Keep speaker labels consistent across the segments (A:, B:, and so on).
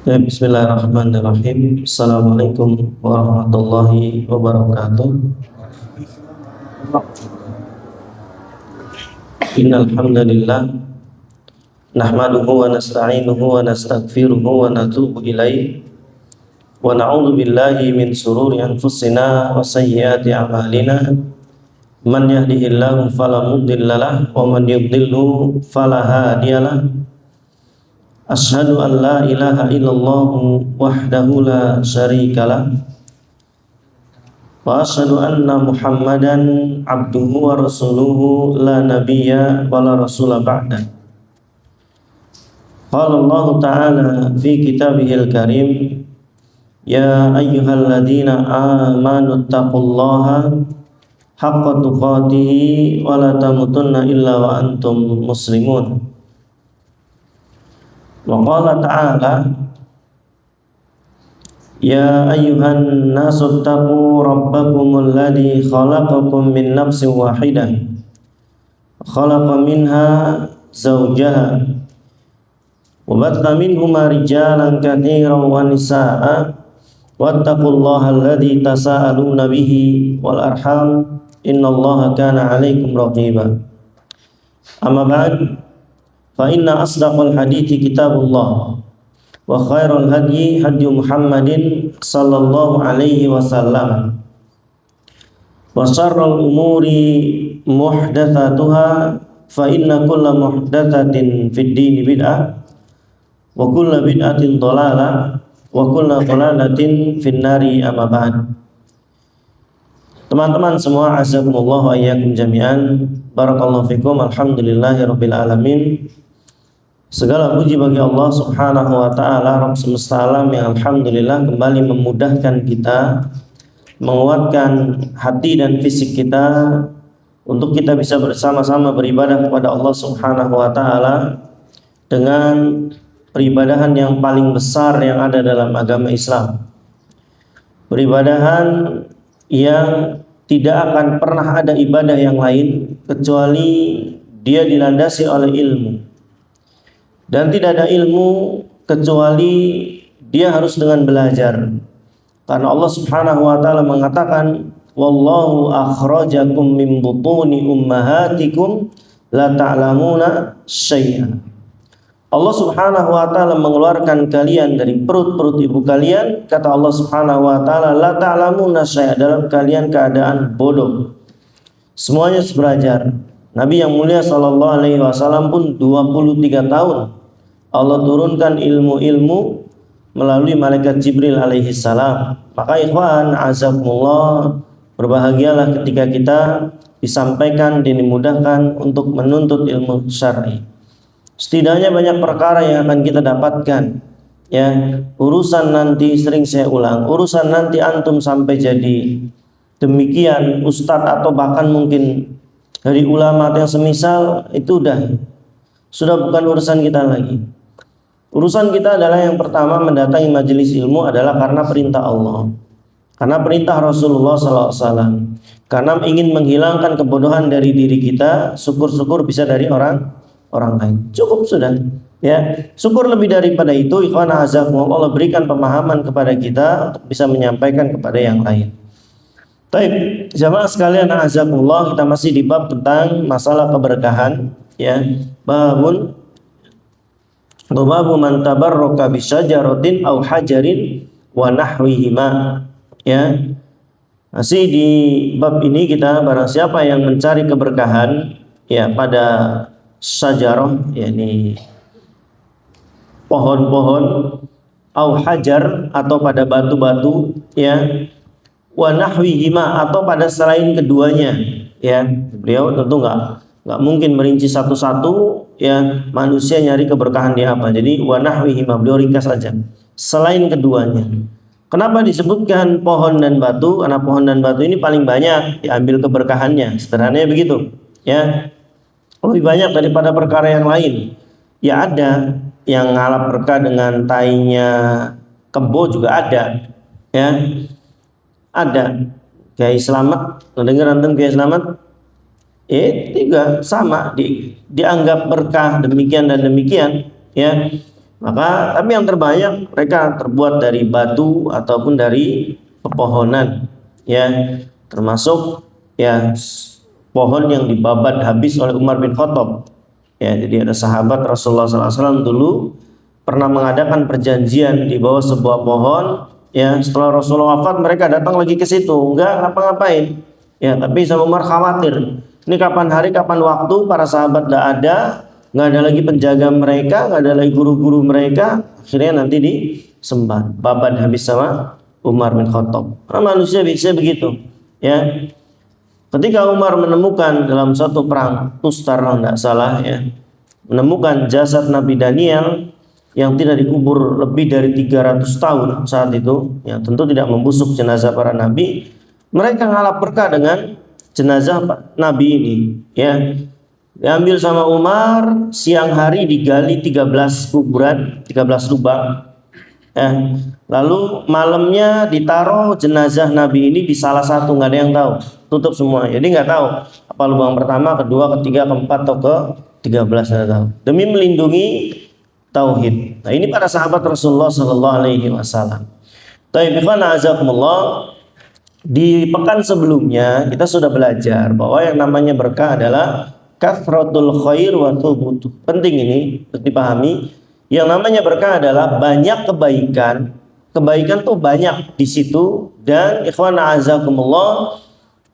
A: Ya, bismillahirrahmanirrahim. Assalamualaikum warahmatullahi wabarakatuh. Innal hamdalillah nahmaduhu wa nasta'inuhu wa nastaghfiruhu wa natubu ilaihi wa na'udzu billahi min shururi anfusina wa sayyiati a'malina. Man yahdihillahu fala mudhillalah wa man yudhlilhu fala hadiyalah. Asyhadu an la ilaha illallah wahdahu la syarikalah wa asyhadu anna Muhammadan abduhu wa rasuluhu la nabiyya wa la rasula ba'da. Qala Allah ta'ala fi kitabihil karim, ya ayyuhalladzina amanu taqullaha haqqa tuqatih wa la tamutunna illa wa antum muslimun. Wa qala ta'ala, ya ayyuhan nasu taqu rabbakumul ladzi khalaqakum min nafsin wahidah khalaqa minha zawjaha wa batha minhuma rijalan katsiran wa nisaa'a wattaqullaha alladzi tasaaluna bihi wal arham innallaha kana 'alaikum raqiba. Amma ba'd, fa inna asdaqal hadithi kitabullah wa khairal hadyi hadyu Muhammadin sallallahu alaihi wasallam wa syarrul umuri muhdatsatuha fa inna kulla muhdatsatin fid din bid'ah wa kulla bid'atin dhalalah wa kulla dhalalatin fin nari. Amma ba'd. Teman-teman semua, azakumullah wa iyyakum jami'an. Barakallahu fikum. Alhamdulillahirabbil alamin. Segala puji bagi Allah Subhanahu wa taala, Rabb semesta alam, yang alhamdulillah kembali memudahkan kita, menguatkan hati dan fisik kita untuk kita bisa bersama-sama beribadah kepada Allah Subhanahu wa taala dengan peribadahan yang paling besar yang ada dalam agama Islam. Peribadahan yang tidak akan pernah ada ibadah yang lain kecuali dia dilandasi oleh ilmu. Dan tidak ada ilmu kecuali dia harus dengan belajar. Karena Allah Subhanahu wa taala mengatakan, wallahu akhrajakum min butuni ummahatikum la ta'lamuna syai'an. Allah Subhanahu wa taala mengeluarkan kalian dari perut-perut ibu kalian, kata Allah Subhanahu wa taala, la ta'lamuna syai'an, dalam kalian keadaan bodoh. Semuanya harus belajar. Nabi yang mulia sallallahu alaihi wasallam pun 23 tahun Allah turunkan ilmu-ilmu melalui malaikat Jibril alaihi salam. Maka ikhwan azakumullah, berbahagialah ketika kita disampaikan dan dimudahkan untuk menuntut ilmu syar'i. Setidaknya banyak perkara yang akan kita dapatkan. Ya, urusan nanti, sering saya ulang, urusan nanti antum sampai jadi demikian ustadz atau bahkan mungkin dari ulama yang semisal, itu sudah bukan urusan kita lagi. Urusan kita adalah yang pertama, mendatangi majelis ilmu adalah karena perintah Allah, karena perintah Rasulullah SAW, karena ingin menghilangkan kebodohan dari diri kita. Syukur-syukur bisa dari orang lain. Cukup sudah. Ya, syukur lebih daripada itu, ikhwan azakumullah, Allah berikan pemahaman kepada kita untuk bisa menyampaikan kepada yang lain. Baik, jamaah sekalian azakumullah, kita masih di bab tentang masalah keberkahan. Ya, babu man tabarraka bi syajaratin aw hajarin wa nahwihima. Ya, masih di bab ini kita, barang siapa yang mencari keberkahan ya pada syajarah, yakni pohon-pohon, au hajar, atau pada batu-batu, ya, wa nahwihima, atau pada selain keduanya. Ya, beliau tentu nggak mungkin merinci satu-satu, ya, manusia nyari keberkahan di apa. Jadi wa nahwihima, beliau ringkas saja, selain keduanya. Kenapa disebutkan pohon dan batu? Karena pohon dan batu ini paling banyak diambil keberkahannya, sederhananya begitu. Ya, lebih banyak daripada perkara yang lain. Ya, ada yang ngalap berkah dengan tainya kebo juga ada. Ya, ada. Kiai Slamet, dengar antum Kiai Slamet? Juga sama, dianggap berkah demikian dan demikian. Ya, Maka tapi yang terbanyak mereka terbuat dari batu ataupun dari pepohonan, ya, termasuk ya pohon yang dibabat habis oleh Umar bin Khattab. Ya, jadi ada sahabat Rasulullah SAW dulu pernah mengadakan perjanjian di bawah sebuah pohon. Ya, setelah Rasulullah wafat mereka datang lagi ke situ, enggak ngapa-ngapain. Ya, tapi sama Umar khawatir. Ini kapan hari, kapan waktu, para sahabat tidak ada, nggak ada lagi penjaga mereka, nggak ada lagi guru-guru mereka. Akhirnya nanti disembah, babat habis sama Umar bin Khattab. Karena manusia bisa begitu. Ya, ketika Umar menemukan dalam satu perang Tustar, tidak salah, ya, menemukan jasad Nabi Daniel yang tidak dikubur lebih dari 300 tahun saat itu, ya, tentu tidak membusuk jenazah para nabi. Mereka ngalap berkah dengan jenazah nabi ini, ya. Diambil sama Umar, siang hari digali 13 kuburan, 13 lubang. Ya. Lalu malamnya ditaruh jenazah nabi ini di salah satu, nggak ada yang tahu, tutup semua. Jadi nggak tahu apa lubang pertama, kedua, ketiga, keempat atau ke-13, nggak tahu. Demi melindungi tauhid. Nah, ini para sahabat Rasulullah Sallallahu Alaihi Wasallam. Di pekan sebelumnya kita sudah belajar bahwa yang namanya berkah adalah kathratul khair wa thubutu. Penting ini untuk dipahami. Yang namanya berkah adalah banyak kebaikan. Kebaikan tuh banyak di situ, dan ikhwan a'azakumullah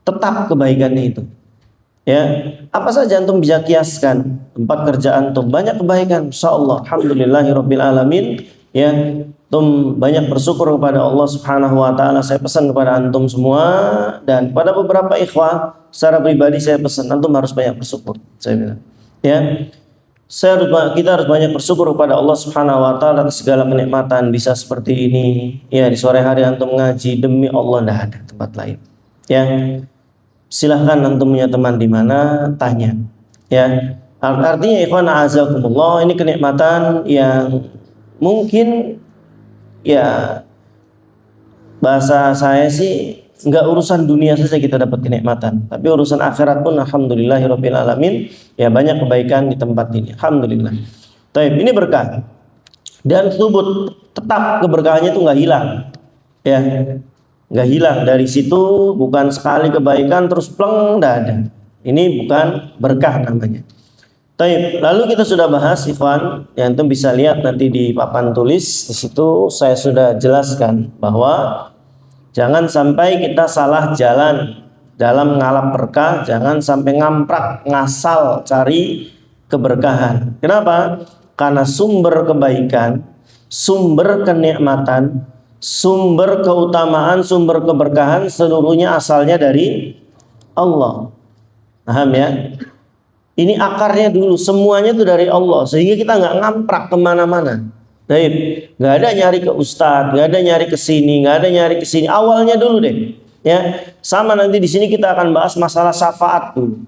A: tetap kebaikannya itu. Ya, apa saja antum bisa kiaskan tempat kerjaan antum banyak kebaikan, insyaallah, alhamdulillahirabbil alamin. Ya, antum banyak bersyukur kepada Allah Subhanahu wa taala. Saya pesan kepada antum semua dan pada beberapa ikhwah secara pribadi saya pesan antum harus banyak bersyukur. Saya bilang, ya, kita harus banyak bersyukur kepada Allah Subhanahu wa taala atas segala kenikmatan bisa seperti ini. Ya, di sore hari antum ngaji, demi Allah tidak ada tempat lain. Ya, silahkan antum punya teman di mana, tanya. Ya, artinya ikhwan a'azakumullah, ini kenikmatan yang mungkin, ya, bahasa saya sih nggak urusan dunia saja kita dapat kenikmatan, tapi urusan akhirat pun alhamdulillahirabbil alamin. Ya, banyak kebaikan di tempat ini, alhamdulillah. Taib, ini berkah dan subut, tetap keberkahannya itu nggak hilang. Ya, nggak hilang dari situ, bukan sekali kebaikan terus pleng, nggak ada. Ini bukan berkah namanya. Taib, lalu kita sudah bahas ikhwan, yang antum bisa lihat nanti di papan tulis. Di situ saya sudah jelaskan bahwa jangan sampai kita salah jalan dalam ngalap berkah, jangan sampai ngamprak ngasal cari keberkahan. Kenapa? Karena sumber kebaikan, sumber kenikmatan, sumber keutamaan, sumber keberkahan seluruhnya asalnya dari Allah. Paham ya? Ini akarnya dulu, semuanya itu dari Allah, sehingga kita nggak ngamprak kemana-mana. Baik, nggak ada nyari ke ustadz, nggak ada nyari ke sini, nggak ada nyari ke sini. Awalnya dulu deh, ya. Sama nanti di sini kita akan bahas masalah syafaat dulu.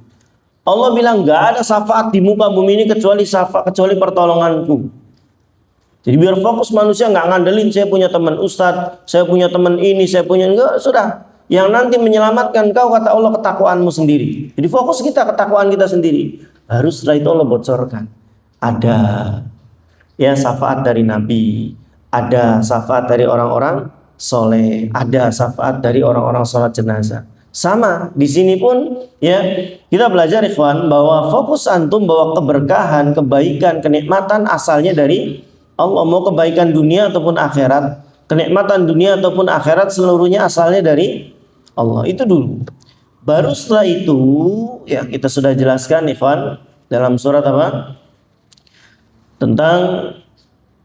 A: Allah bilang nggak ada syafaat di muka bumi ini kecuali pertolonganku. Jadi biar fokus manusia, nggak ngandelin saya punya teman ustadz, saya punya teman ini, saya punya enggak, sudah. Yang nanti menyelamatkan kau, kata Allah, ketakwaanmu sendiri. Jadi fokus kita ketakwaan kita sendiri. Harus setelah itu Allah bocorkan. Ada ya syafaat dari Nabi, ada syafaat dari orang-orang soleh, ada syafaat dari orang-orang sholat jenazah. Sama di sini pun ya kita belajar ikhwan bahwa fokus antum bahwa keberkahan, kebaikan, kenikmatan asalnya dari Allah. Mau kebaikan dunia ataupun akhirat, kenikmatan dunia ataupun akhirat, seluruhnya asalnya dari Allah. Itu dulu. Baru setelah itu ya kita sudah jelaskan ikhwan dalam surat apa? Tentang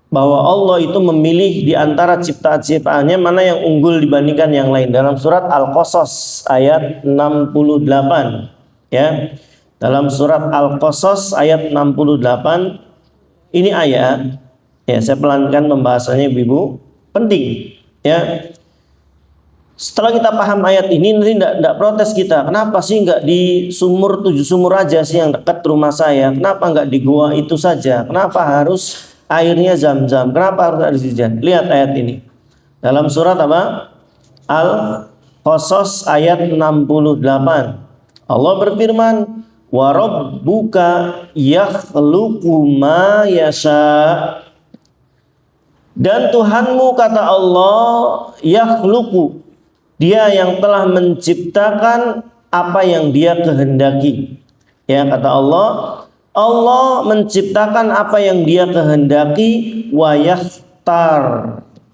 A: bahwa Allah itu memilih di antara ciptaan-ciptaannya mana yang unggul dibandingkan yang lain. Dalam surat Al-Qasas ayat 68 ya. Dalam surat Al-Qasas ayat 68 ini ayat ya, saya pelankan pembahasannya Ibu, penting ya. Setelah kita paham ayat ini, nanti tidak protes kita. Kenapa sih nggak di 7 sumur aja sih yang dekat rumah saya? Kenapa nggak di gua itu saja? Kenapa harus airnya Zam-Zam? Kenapa harus ada hujan? Lihat ayat ini. Dalam surat apa? Al-Qasas ayat 68. Allah berfirman, "Wa rabbuka yakhluqu ma yasha." Dan Tuhanmu, kata Allah, yakhluqu, dia yang telah menciptakan apa yang dia kehendaki. Ya, kata Allah, Allah menciptakan apa yang dia kehendaki, wa yakhtar.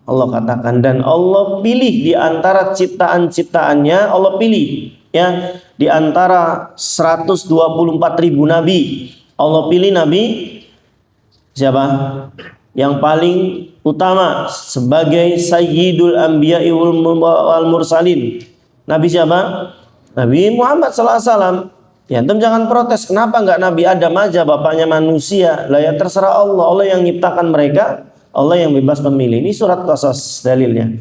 A: Allah katakan, dan Allah pilih di antara ciptaan-ciptaannya, Allah pilih ya di antara 124.000 nabi. Allah pilih nabi siapa? Yang paling utama sebagai sayyidul anbiya'i wal mursalin. Nabi siapa? Nabi Muhammad sallallahu alaihi wasallam. Ya, antum jangan protes, kenapa enggak Nabi Adam aja, bapaknya manusia? Lah ya terserah Allah, Allah yang menciptakan mereka, Allah yang bebas memilih. Ini surat Qasas dalilnya.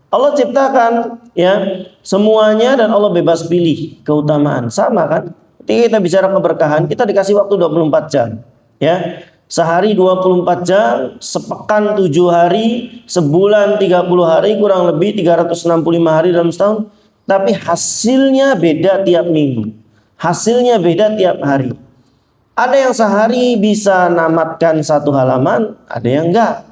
A: Allah ciptakan ya semuanya dan Allah bebas pilih keutamaan. Sama kan? Ketika kita bicara keberkahan, kita dikasih waktu 24 jam. Ya. Sehari 24 jam, sepekan 7 hari, sebulan 30 hari, kurang lebih 365 hari dalam setahun. Tapi hasilnya beda tiap minggu. Hasilnya beda tiap hari. Ada yang sehari bisa namatkan 1 halaman, ada yang enggak.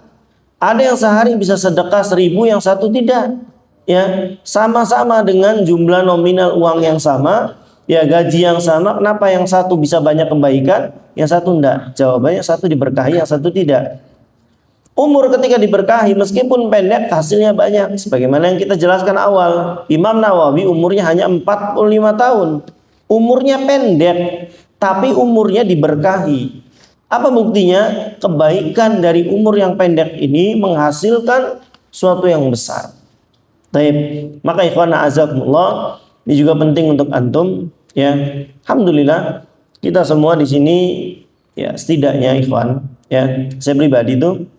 A: Ada yang sehari bisa sedekah 1000, yang satu tidak. Ya, sama-sama dengan jumlah nominal uang yang sama, ya gaji yang sama, kenapa yang satu bisa banyak kebaikan, yang satu enggak? Jawabannya satu diberkahi, yang satu tidak. Umur ketika diberkahi meskipun pendek hasilnya banyak. Sebagaimana yang kita jelaskan awal, Imam Nawawi umurnya hanya 45 tahun. Umurnya pendek, tapi umurnya diberkahi. Apa buktinya? Kebaikan dari umur yang pendek ini menghasilkan suatu yang besar. Baik, maka ikhwana azakumullah, ini juga penting untuk antum ya. Alhamdulillah kita semua di sini ya, setidaknya ikhwan ya, saya pribadi itu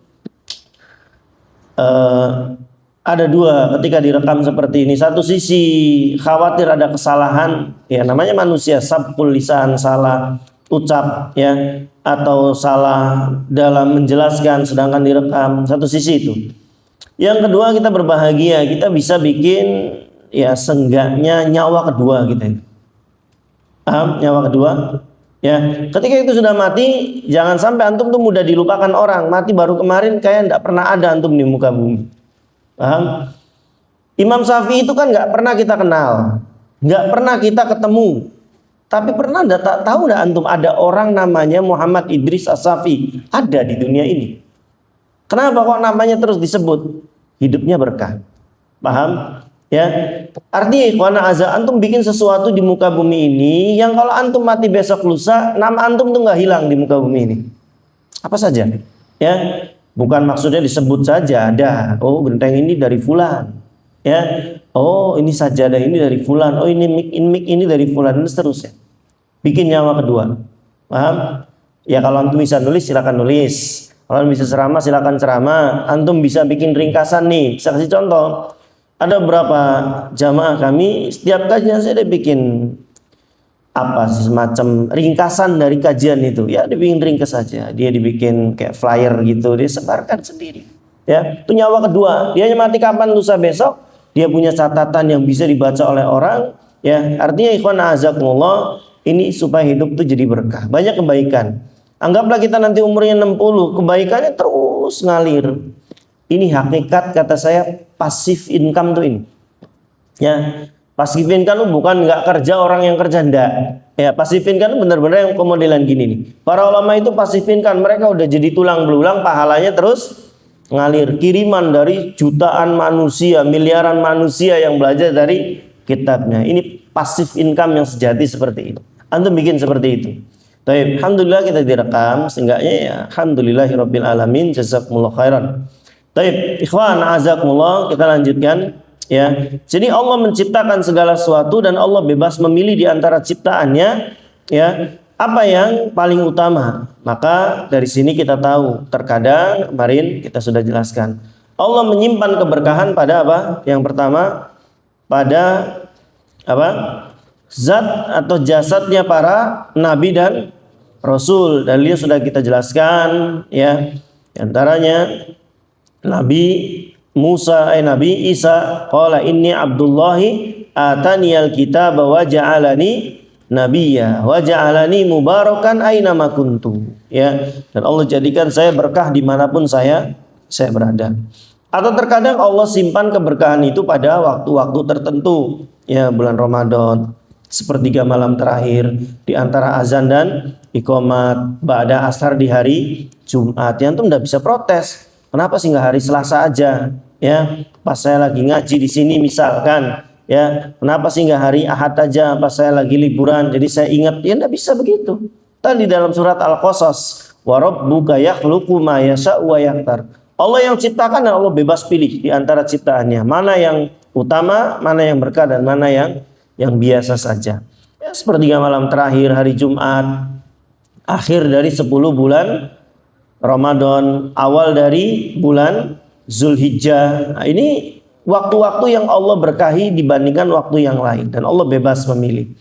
A: ada dua ketika direkam seperti ini. Satu sisi khawatir ada kesalahan, ya namanya manusia, sabqul lisan, salah ucap ya, atau salah dalam menjelaskan sedangkan direkam. Satu sisi itu. Yang kedua, kita berbahagia, kita bisa bikin ya seenggaknya nyawa kedua kita. Paham? Nyawa kedua. Ya, ketika itu sudah mati, jangan sampai antum tuh mudah dilupakan orang. Mati baru kemarin kayak enggak pernah ada antum di muka bumi. Paham? Imam Syafi'i itu kan enggak pernah kita kenal, enggak pernah kita ketemu. Tapi pernah enggak tahu enggak antum ada orang namanya Muhammad Idris As-Syafi'i ada di dunia ini? Kenapa kok namanya terus disebut? Hidupnya berkah. Paham? Ya. Artinya ikhwana azza, antum bikin sesuatu di muka bumi ini yang kalau antum mati besok lusa, nama antum tuh enggak hilang di muka bumi ini. Apa saja? Ya. Bukan maksudnya disebut saja, ada. Oh, genteng ini dari fulan. Ya. Oh, ini sajadah ini dari fulan. Oh, ini mik ini dari fulan, dan seterusnya. Bikin nyawa kedua. Paham? Ya, kalau antum bisa nulis silakan nulis. Kalau bisa ceramah silakan ceramah. Antum bisa bikin ringkasan nih. Saya kasih contoh. Ada beberapa jamaah kami setiap kajian saya bikin apa sih semacam ringkasan dari kajian itu. Ya dibikin ringkas saja. Dia dibikin kayak flyer gitu. Dia sebarkan sendiri. Ya, itu nyawa kedua. Dia mati kapan lusa besok. Dia punya catatan yang bisa dibaca oleh orang. Ya, artinya ikhwan azakumullah, ini supaya hidup itu jadi berkah. Banyak kebaikan. Anggaplah kita nanti umurnya 60, kebaikannya terus ngalir. Ini hakikat kata saya pasif income tuh ini. Ya, pasif income tuh bukan nggak kerja orang yang kerja, enggak. Ya, pasif income benar-benar yang kemodelan gini nih. Para ulama itu pasif income, mereka udah jadi tulang belulang, pahalanya terus ngalir. Kiriman dari jutaan manusia, miliaran manusia yang belajar dari kitabnya. Ini pasif income yang sejati seperti itu. Antum bikin seperti itu. Baik, alhamdulillah kita direkam, seenggaknya ya alhamdulillahirabbil alamin, jazakumullah khairan. Baik, ikhwan azakumullah, kita lanjutkan ya. Jadi Allah menciptakan segala sesuatu dan Allah bebas memilih di antara ciptaannya ya, apa yang paling utama. Maka dari sini kita tahu, terkadang kemarin kita sudah jelaskan, Allah menyimpan keberkahan pada apa? Yang pertama pada apa? Zat atau jasadnya para nabi dan rasul. Dalilnya sudah kita jelaskan ya. Di antaranya Nabi Musa, Nabi Isa, qala inni Abdullahi ataniyal kitaba wa ja'alani nabiyya wa ja'alani mubarakan aina ma kuntu. Ya, dan Allah jadikan saya berkah dimanapun saya saya berada. Atau terkadang Allah simpan keberkahan itu pada waktu-waktu tertentu, ya bulan Ramadan, sepertiga malam terakhir di antara azan dan iqamat, ba'da asar di hari Jumat. Yang tuh nggak bisa protes. Kenapa sih nggak hari Selasa aja? Ya, pas saya lagi ngaji di sini misalkan, ya kenapa sih nggak hari Ahad aja? Pas saya lagi liburan, jadi saya ingat, ya nggak bisa begitu. Tadi dalam surat Al-Qasas, wa rabbuka yakhluqu ma yasha'u wa yakhtar. Allah yang ciptakan dan Allah bebas pilih di antara ciptaannya. Mana yang utama, mana yang berkah dan mana yang biasa saja. Ya, sepertiga malam terakhir hari Jumat, akhir dari 10 bulan Ramadan, awal dari bulan Zulhijjah. Nah, ini waktu-waktu yang Allah berkahi dibandingkan waktu yang lain dan Allah bebas memilih.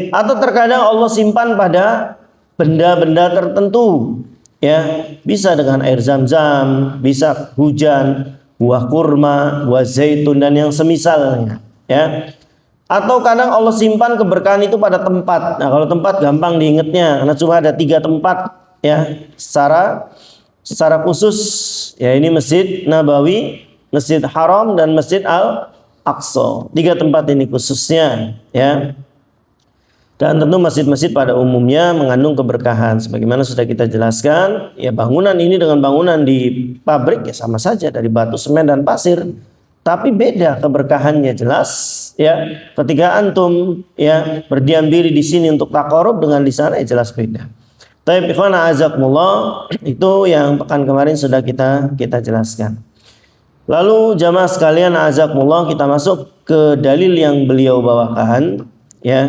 A: Atau terkadang Allah simpan pada benda-benda tertentu. Ya, bisa dengan air zam-zam, bisa hujan, buah kurma, buah zaitun dan yang semisalnya, ya. Atau kadang Allah simpan keberkahan itu pada tempat. Nah, kalau tempat gampang diingatnya karena cuma ada 3 tempat, ya, secara khusus, ya ini Masjid Nabawi, Masjid Haram dan Masjid Al-Aqsa. 3 tempat ini khususnya, ya. Dan tentu masjid-masjid pada umumnya mengandung keberkahan. Sebagaimana sudah kita jelaskan, ya bangunan ini dengan bangunan di pabrik ya sama saja, dari batu, semen dan pasir. Tapi beda keberkahannya jelas, ya. Ketika antum ya berdiam diri di sini untuk taqarrub dengan di sana ya jelas beda. Taib ikhwana azakumullah, itu yang pekan kemarin sudah kita jelaskan. Lalu jamaah sekalian azakumullah, kita masuk ke dalil yang beliau bawakan, ya.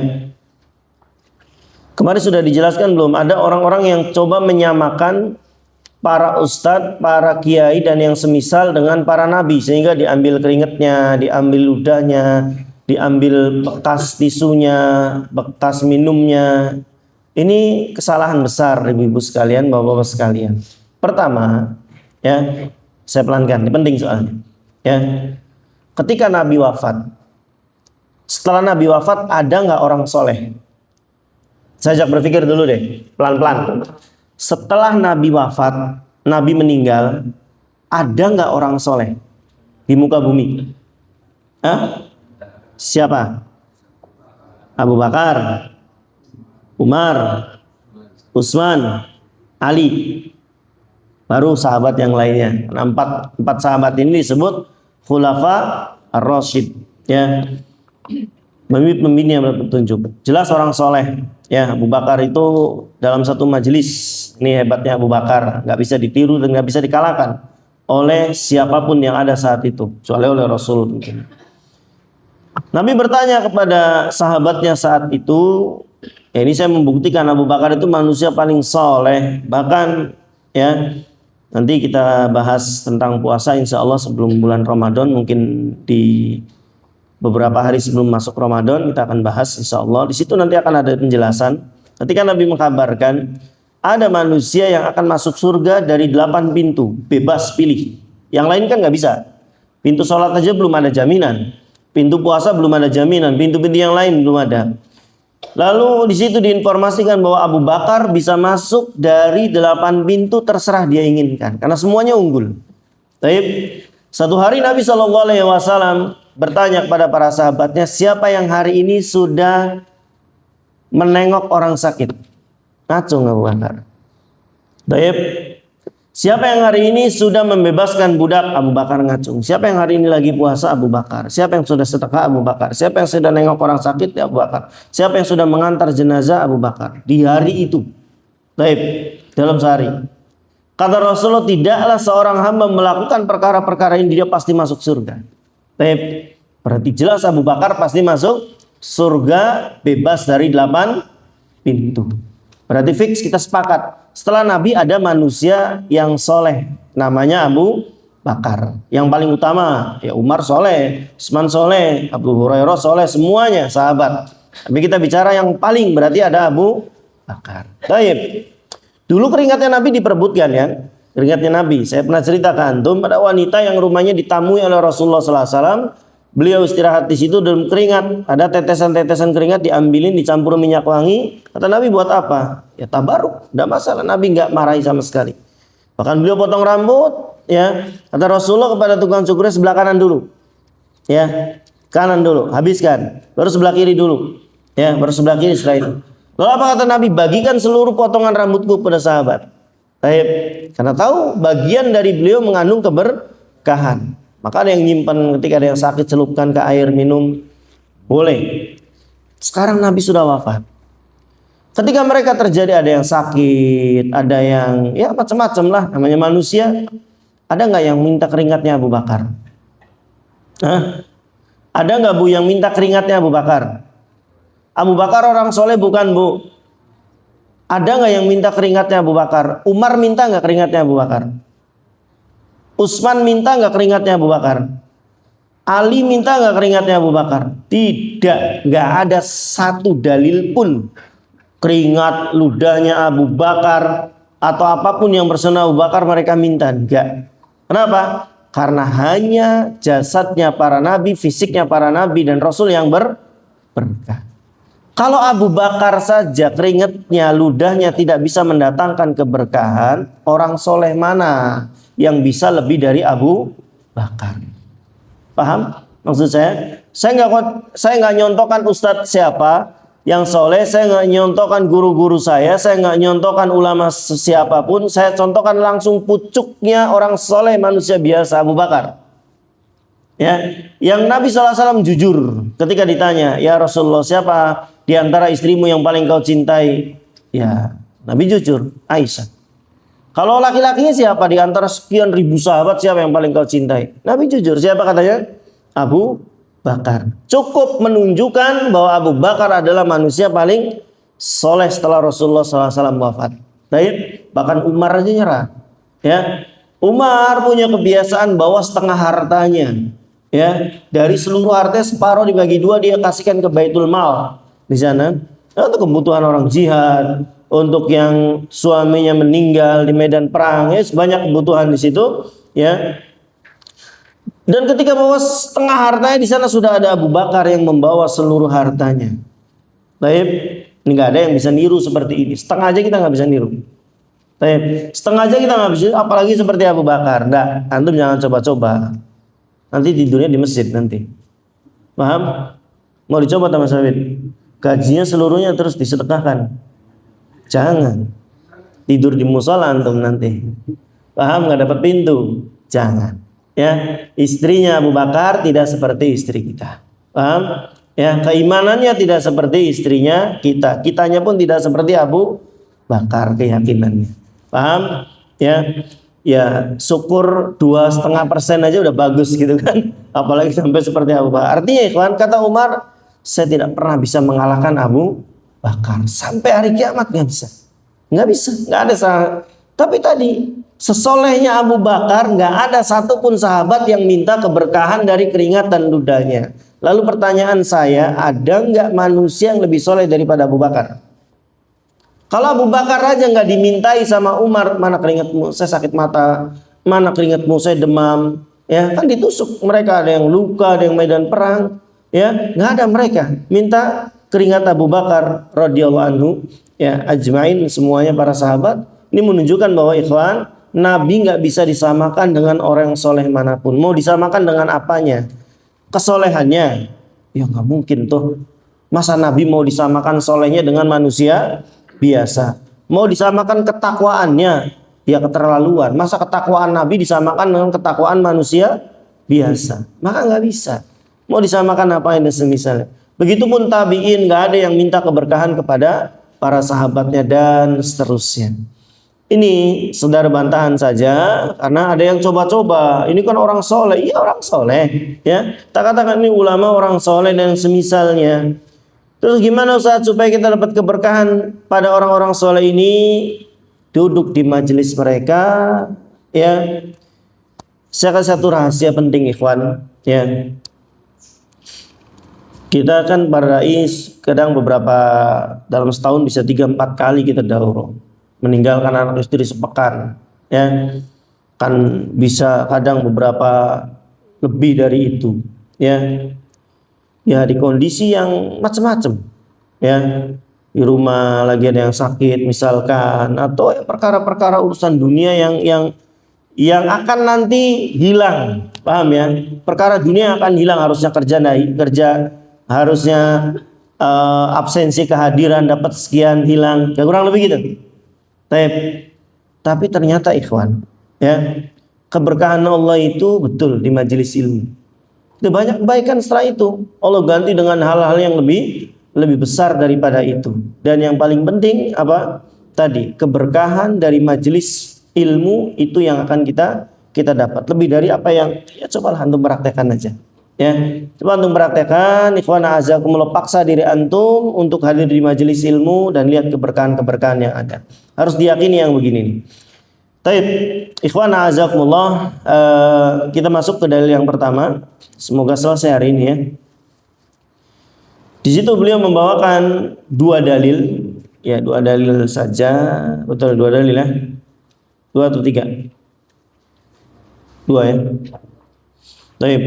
A: Kemarin sudah dijelaskan belum? Ada orang-orang yang coba menyamakan para ustadz, para kiai dan yang semisal dengan para nabi, sehingga diambil keringatnya, diambil ludahnya, diambil bekas tisunya, bekas minumnya. Ini kesalahan besar ibu-ibu sekalian, bapak-bapak sekalian. Pertama, ya, saya pelankan, ini penting soalnya. Ya, ketika Nabi wafat, setelah Nabi wafat ada nggak orang soleh? Saya ajak berpikir dulu deh, pelan-pelan. Setelah Nabi wafat, Nabi meninggal, ada nggak orang soleh di muka bumi? Hah? Siapa? Abu Bakar, Umar, Utsman, Ali. Baru sahabat yang lainnya. Nah, empat sahabat ini disebut Khulafa Ar-Rasyid. Ya, pemimpin yang berpetunjuk. Jelas orang soleh. Ya, Abu Bakar itu dalam satu majelis, ini hebatnya Abu Bakar, nggak bisa ditiru dan nggak bisa dikalahkan oleh siapapun yang ada saat itu, kecuali oleh Rasul. Nabi bertanya kepada sahabatnya saat itu, ya ini saya membuktikan Abu Bakar itu manusia paling soleh. Bahkan ya nanti kita bahas tentang puasa insya Allah sebelum bulan Ramadan, mungkin di beberapa hari sebelum masuk Ramadan kita akan bahas insya Allah. Di situ nanti akan ada penjelasan. Ketika Nabi mengkabarkan ada manusia yang akan masuk surga dari 8 pintu, bebas pilih. Yang lain kan nggak bisa. Pintu sholat aja belum ada jaminan. Pintu puasa belum ada jaminan. Pintu-pintu yang lain belum ada. Lalu di situ diinformasikan bahwa Abu Bakar bisa masuk dari 8 pintu terserah dia inginkan, karena semuanya unggul. Baik. Satu hari Nabi SAW bertanya kepada para sahabatnya, siapa yang hari ini sudah menengok orang sakit? Ngacung Abu Bakar. Baik. Siapa yang hari ini sudah membebaskan budak? Abu Bakar ngacung. Siapa yang hari ini lagi puasa? Abu Bakar. Siapa yang sudah sedekah? Abu Bakar. Siapa yang sudah nengok orang sakit? Abu Bakar. Siapa yang sudah mengantar jenazah? Abu Bakar. Di hari itu. Baik. Dalam sehari. Kata Rasulullah, tidaklah seorang hamba melakukan perkara-perkara ini dia pasti masuk surga. Baik. Berarti jelas Abu Bakar pasti masuk surga bebas dari 8 pintu. Berarti fix kita sepakat. Setelah Nabi ada manusia yang soleh, namanya Abu Bakar. Yang paling utama ya Umar soleh, Utsman soleh, Abu Hurairah soleh, semuanya sahabat. Tapi kita bicara yang paling berarti ada Abu Bakar. Baik. Dulu keringatnya Nabi diperebutkan ya. Keringatnya Nabi. Saya pernah ceritakan antum pada wanita yang rumahnya ditamui oleh Rasulullah SAW. Beliau istirahat di situ dalam keringat. Ada tetesan-tetesan keringat diambilin, dicampur minyak wangi. Kata Nabi, buat apa? Ya tabaruk, tidak masalah. Nabi nggak marahi sama sekali. Bahkan beliau potong rambut, ya. Kata Rasulullah kepada tukang cukurnya, sebelah kanan dulu. Ya, kanan dulu, habiskan. Baru sebelah kiri dulu. Ya, baru sebelah kiri setelah itu. Lalu apa kata Nabi? Bagikan seluruh potongan rambutku pada sahabat. Baik, karena tahu bagian dari beliau mengandung keberkahan. Maka ada yang nyimpan ketika ada yang sakit, celupkan ke air minum. Boleh. Sekarang Nabi sudah wafat. Ketika mereka terjadi ada yang sakit, ada yang ya macam-macam lah, namanya manusia. Ada nggak yang minta keringatnya Abu Bakar? Hah? Ada nggak Bu yang minta keringatnya Abu Bakar? Abu Bakar orang soleh bukan Bu? Ada nggak yang minta keringatnya Abu Bakar? Umar minta nggak keringatnya Abu Bakar? Utsman minta nggak keringatnya Abu Bakar? Ali minta nggak keringatnya Abu Bakar? Tidak, nggak ada satu dalil pun keringat ludahnya Abu Bakar atau apapun yang bersama Abu Bakar mereka minta. Enggak. Kenapa? Karena hanya jasadnya para nabi, fisiknya para nabi dan rasul yang berkah. Kalau Abu Bakar saja keringatnya, ludahnya tidak bisa mendatangkan keberkahan, orang soleh mana yang bisa lebih dari Abu Bakar? Paham maksud saya? Saya nggak nyontohkan ustadz siapa yang soleh, saya nggak nyontohkan guru-guru saya nggak nyontohkan ulama siapapun, saya contohkan langsung pucuknya orang soleh manusia biasa, Abu Bakar. Ya, yang Nabi SAW jujur ketika ditanya, ya Rasulullah, siapa di antara istrimu yang paling kau cintai? Ya, Nabi jujur, Aisyah. Kalau laki-lakinya siapa di antara sekian ribu sahabat, siapa yang paling kau cintai? Nabi jujur, siapa katanya? Abu Bakar. Cukup menunjukkan bahwa Abu Bakar adalah manusia paling soleh setelah Rasulullah SAW wafat. Baik, bahkan Umar aja nyerah. Ya, Umar punya kebiasaan bawa setengah hartanya. Ya, dari seluruh hartanya separuh dibagi dua dia kasihkan ke Baitul Mal di sana untuk kebutuhan orang jihad, untuk yang suaminya meninggal di medan perang, ya sebanyak kebutuhan di situ. Ya. Dan ketika bawa setengah hartanya di sana sudah ada Abu Bakar yang membawa seluruh hartanya. Baik, ini nggak ada yang bisa niru seperti ini. Setengah aja kita nggak bisa niru. Baik, setengah aja kita nggak bisa, apalagi seperti Abu Bakar. Nggak, antum jangan coba-coba. Nanti tidurnya di masjid nanti. Paham? Mau dicoba teman Sabit? Gajinya seluruhnya terus disedekahkan. Jangan. Tidur di musola antum nanti. Paham? Nggak dapat pintu. Jangan. Ya, istrinya Abu Bakar tidak seperti istri kita. Paham? Ya, keimanannya tidak seperti istrinya kita. Kitanya pun tidak seperti Abu Bakar keyakinannya. Paham? Ya. Ya, syukur 2,5% aja udah bagus gitu kan. Apalagi sampai seperti Abu Bakar. Artinya ikhwan, kata Umar, saya tidak pernah bisa mengalahkan Abu Bakar. Sampai hari kiamat nggak bisa. Nggak bisa, nggak ada salah. Tapi tadi sesolehnya Abu Bakar nggak ada satupun sahabat yang minta keberkahan dari keringat dan ludahnya. Lalu pertanyaan saya, ada nggak manusia yang lebih soleh daripada Abu Bakar? Kalau Abu Bakar aja nggak dimintai sama Umar, mana keringatmu, saya sakit mata, mana keringatmu, saya demam, ya kan ditusuk mereka, ada yang luka, ada yang medan perang, ya nggak ada mereka minta keringat Abu Bakar radhiyallahu anhu, ya ajmain semuanya para sahabat. Ini menunjukkan bahwa ikhwan, Nabi nggak bisa disamakan dengan orang yang soleh manapun. Mau disamakan dengan apanya? Kesolehannya? Ya nggak mungkin tuh. Masa Nabi mau disamakan solehnya dengan manusia biasa? Mau disamakan ketakwaannya? Ya keterlaluan. Masa ketakwaan Nabi disamakan dengan ketakwaan manusia biasa? Maka nggak bisa. Mau disamakan apa yang semisalnya? Begitupun tabiin, nggak ada yang minta keberkahan kepada para sahabatnya dan seterusnya. Ini sekedar bantahan saja, karena ada yang coba-coba. Ini kan orang soleh, iya orang soleh, ya. Tak katakan ini ulama orang soleh dan semisalnya. Terus gimana Ustaz supaya kita dapat keberkahan pada orang-orang soleh ini? Duduk di majelis mereka, ya. Saya kasih satu rahasia penting, ikhwan, ya. Kita kan para dai kadang beberapa dalam setahun bisa 3-4 kali kita daurah. Meninggalkan anak istri sepekan, ya kan bisa kadang beberapa lebih dari itu, ya di kondisi yang macam-macam, ya di rumah lagi ada yang sakit misalkan, atau perkara-perkara urusan dunia yang akan nanti hilang. Paham ya? Perkara dunia akan hilang, harusnya kerja naik, harusnya absensi kehadiran dapat sekian hilang. Ya kurang lebih gitu. Tapi ternyata ikhwan, ya, keberkahan Allah itu betul di majelis ilmu. Itu banyak kebaikan setelah itu. Allah ganti dengan hal-hal yang lebih besar daripada itu. Dan yang paling penting apa? Tadi keberkahan dari majelis ilmu itu yang akan kita dapat. Lebih dari apa yang ya cobalah antum praktekkan aja. Ya, coba antum praktekkan, ikhwan azakumullah, paksa diri antum untuk hadir di majelis ilmu dan lihat keberkahan-keberkahan yang ada. Harus diyakini yang begini nih. Taib, ikhwan azakumullah, kita masuk ke dalil yang pertama. Semoga selesai hari ini ya. Di situ beliau membawakan dua dalil, ya dua dalil saja, betul dua dalil ya. Dua atau tiga? Dua ya. Taib.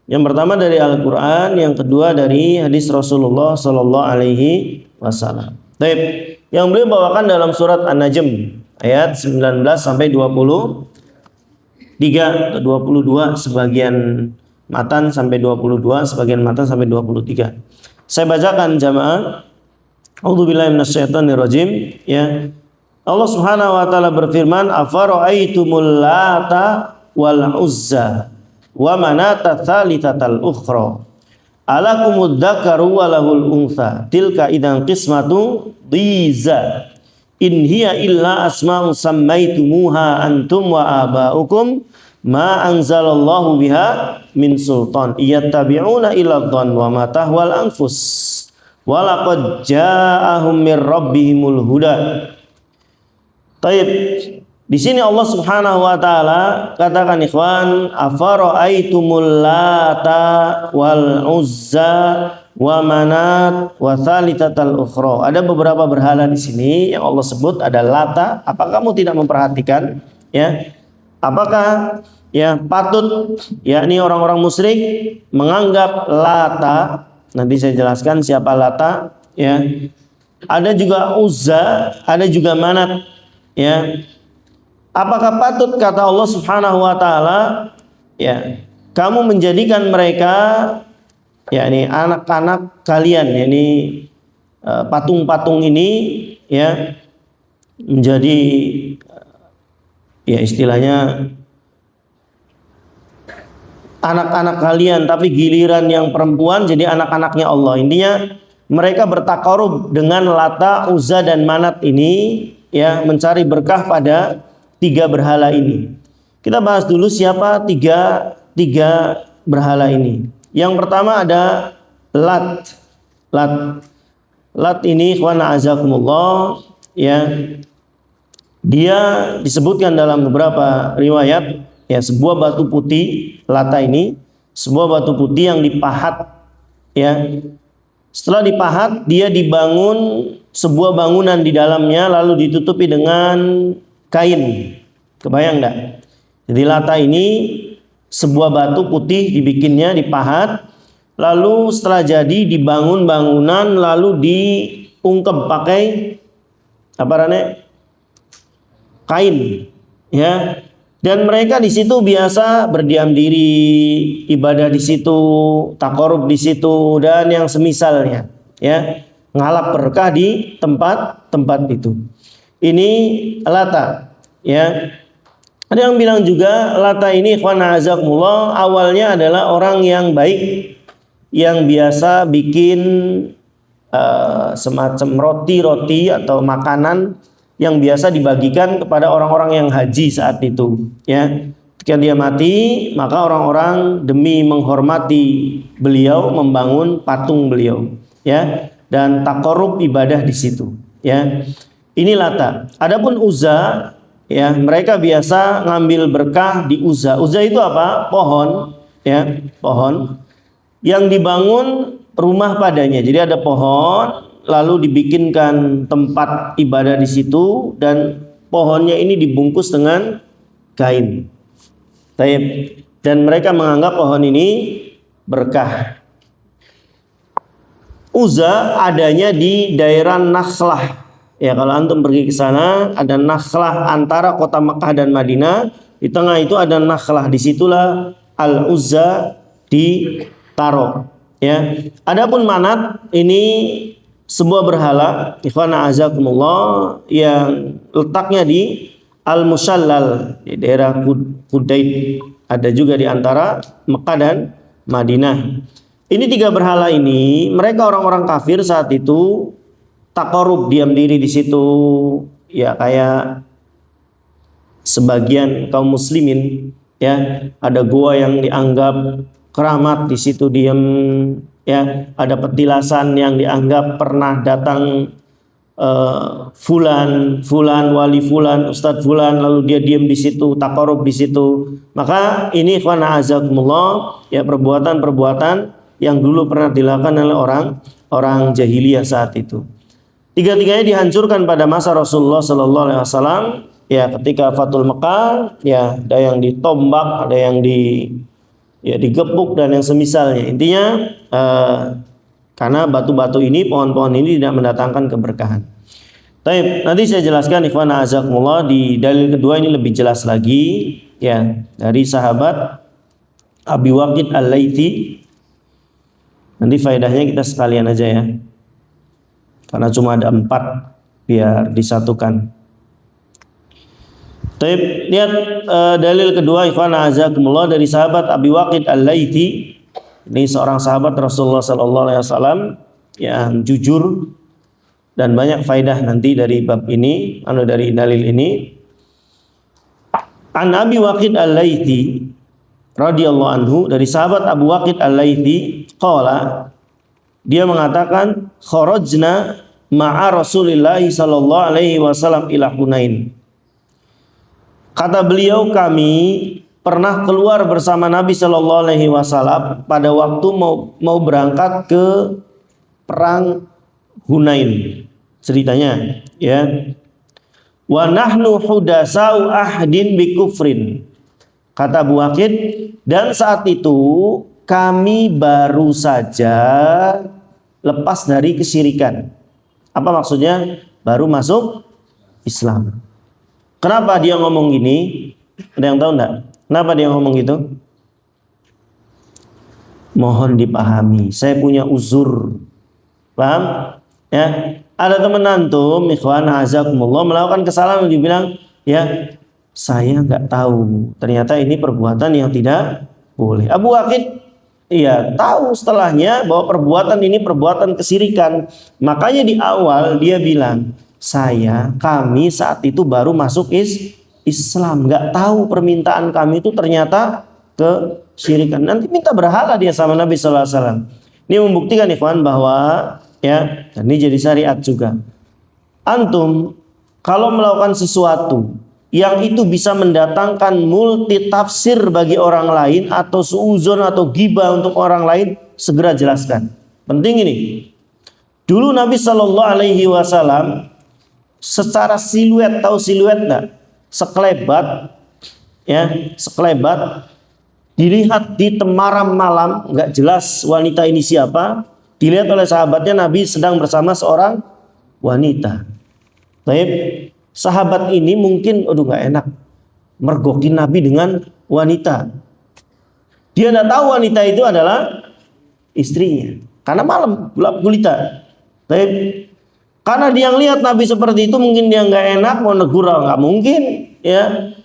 A: Yang pertama dari Al-Quran, yang kedua dari hadis Rasulullah Sallallahu Alaihi Wasallam. Taib. Yang beliau bawakan dalam surat An-Najm ayat 19 sampai 23 atau 22 sebagian matan sampai 22, sebagian matan sampai 23. Saya bacakan jamaah. A'udzubillahi minasyaitonirrajim. Ya. Allah Subhanahu wa taala berfirman, "Afara'aitumul Lata wal Uzza wa manata tsalitsatal ukhra alakumud dzakaru wa lahul untha tilka idzan qismatu dhiza in hiya illa asma'un sammaitumuha antum wa aba'ukum ma anzalallahu biha min sultan yattabi'una illa dhann wa ma tahwal anfus wa laqad ja'ahum mir rabbihimul huda." Taib. Di sini Allah Subhanahu wa taala katakan ikhwan, afara'aitumul Lata wal Uzza wa Manat wa tsalitatal ukhra. Ada beberapa berhala di sini yang Allah sebut, ada Lata. Apa kamu tidak memperhatikan? Ya. Apakah ya patut yakni orang-orang musyrik menganggap Lata? Nanti saya jelaskan siapa Lata, ya. Ada juga Uzza, ada juga Manat, ya. Apakah patut kata Allah Subhanahu wa taala, ya, kamu menjadikan mereka yakni anak-anak kalian, yakni patung-patung ini ya menjadi ya istilahnya anak-anak kalian, tapi giliran yang perempuan jadi anak-anaknya Allah. Intinya mereka bertakarub dengan Lata, Uzza dan Manat ini ya, mencari berkah pada tiga berhala ini. Kita bahas dulu siapa tiga berhala ini. Yang pertama ada Lat. Lat ini ikhwan azakumullah, ya. Dia disebutkan dalam beberapa riwayat, ya, sebuah batu putih. Lata ini sebuah batu putih yang dipahat, ya. Setelah dipahat, dia dibangun sebuah bangunan di dalamnya, lalu ditutupi dengan kain. Kebayang enggak? Jadi Lata ini sebuah batu putih dibikinnya, dipahat, lalu setelah jadi dibangun bangunan, lalu diungkep pakai apa namanya? Kain, ya. Dan mereka di situ biasa berdiam diri, ibadah di situ, takarub di situ, dan yang semisalnya, ya, ngalap berkah di tempat itu. Ini Lata, ya. Ada yang bilang juga Lata ini ikhwan azakumullah awalnya adalah orang yang baik yang biasa bikin semacam roti atau makanan yang biasa dibagikan kepada orang-orang yang haji saat itu, ya. Ketika dia mati, maka orang-orang demi menghormati beliau membangun patung beliau, ya, dan takarub ibadah di situ, ya. Ini Lata. Adapun Uzza, ya, mereka biasa ngambil berkah di Uzza. Uzza itu apa? Pohon, ya, pohon yang dibangun rumah padanya. Jadi ada pohon, lalu dibikinkan tempat ibadah di situ, dan pohonnya ini dibungkus dengan kain. Dan mereka menganggap pohon ini berkah. Uzza adanya di daerah Nakhlah. Ya, kalau antum pergi ke sana, ada Nakhlah antara kota Mekah dan Madinah. Di tengah itu ada nakhlah, disitulah Al-Uzza ditaruh. Ya. Adapun Manat ini sebuah berhala, ikhwana azakumullah, yang letaknya di Al-Musallal di daerah Qudayd, ada juga di antara Mekah dan Madinah. Ini tiga berhala ini, mereka orang-orang kafir saat itu takarub, diam diri di situ, ya kayak sebagian kaum muslimin, ya ada gua yang dianggap keramat, di situ diam, ya ada petilasan yang dianggap pernah datang fulan wali fulan, ustadz fulan, lalu dia diam di situ, takarub di situ. Maka ini ikhwana azakumullah, ya perbuatan-perbuatan yang dulu pernah dilakukan oleh orang jahiliyah saat itu. Tiga-tiganya dihancurkan pada masa Rasulullah Sallallahu Alaihi Wasallam. Ya, ketika Fathul Mekah, ya ada yang ditombak, ada yang digepuk dan yang semisalnya. Intinya karena batu-batu ini, pohon-pohon ini tidak mendatangkan keberkahan. Baik, nanti saya jelaskan ikhwana azakumullah di dalil kedua ini lebih jelas lagi, ya dari sahabat Abi Waqid Al-Laythi. Nanti faedahnya kita sekalian aja ya, karena cuma ada 4 biar disatukan. Baik, lihat dalil kedua ikhwana azakumullah dari sahabat Abi Waqid Al-Laythi. Ini seorang sahabat Rasulullah Sallallahu Alaihi Wasallam yang jujur, dan banyak faedah nanti dari bab ini, dari dalil ini. An Abi Waqid Al-Laythi radhiyallahu anhu, dari sahabat Abu Waqid Al-Laythi, qala, dia mengatakan, kharajna ma'a Rasulillah sallallahu alaihi wasallam ila Hunain. Kata beliau, kami pernah keluar bersama Nabi sallallahu alaihi wasallam pada waktu mau berangkat ke perang Hunain. Ceritanya, ya. Wa nahnu hudasau ahdin bi kufrin. Kata Abu Waqid, dan saat itu kami baru saja lepas dari kesyirikan. Apa maksudnya? Baru masuk Islam. Kenapa dia ngomong gini? Ada yang tahu enggak? Kenapa dia ngomong gitu? Mohon dipahami, saya punya uzur. Paham? Ya. Ada teman antum, ikhwan azakumullah, melakukan kesalahan, dibilang, ya saya nggak tahu, ternyata ini perbuatan yang tidak boleh. Abu Waqid tahu setelahnya bahwa perbuatan ini perbuatan kesyirikan. Makanya di awal dia bilang, kami saat itu baru masuk Islam, nggak tahu permintaan kami itu ternyata kesyirikan. Nanti minta berhala dia sama Nabi Sallallahu Alaihi Wasallam. Ini membuktikan ikhwan bahwa, ya, ini jadi syariat juga. Antum kalau melakukan sesuatu yang itu bisa mendatangkan multi tafsir bagi orang lain, atau suuzon atau ghibah untuk orang lain, segera jelaskan. Penting ini. Dulu Nabi Shallallahu Alaihi Wasallam secara siluet, tahu siluet enggak? Sekelebat, ya, sekelebat, dilihat di temaram malam, nggak jelas wanita ini siapa. Dilihat oleh sahabatnya, Nabi sedang bersama seorang wanita. Baik. Sahabat ini mungkin, nggak enak mergokin Nabi dengan wanita. Dia nggak tahu wanita itu adalah istrinya, karena malam gelap gulita. Tapi karena dia lihat Nabi seperti itu, mungkin dia nggak enak, mau negur nggak mungkin, ya.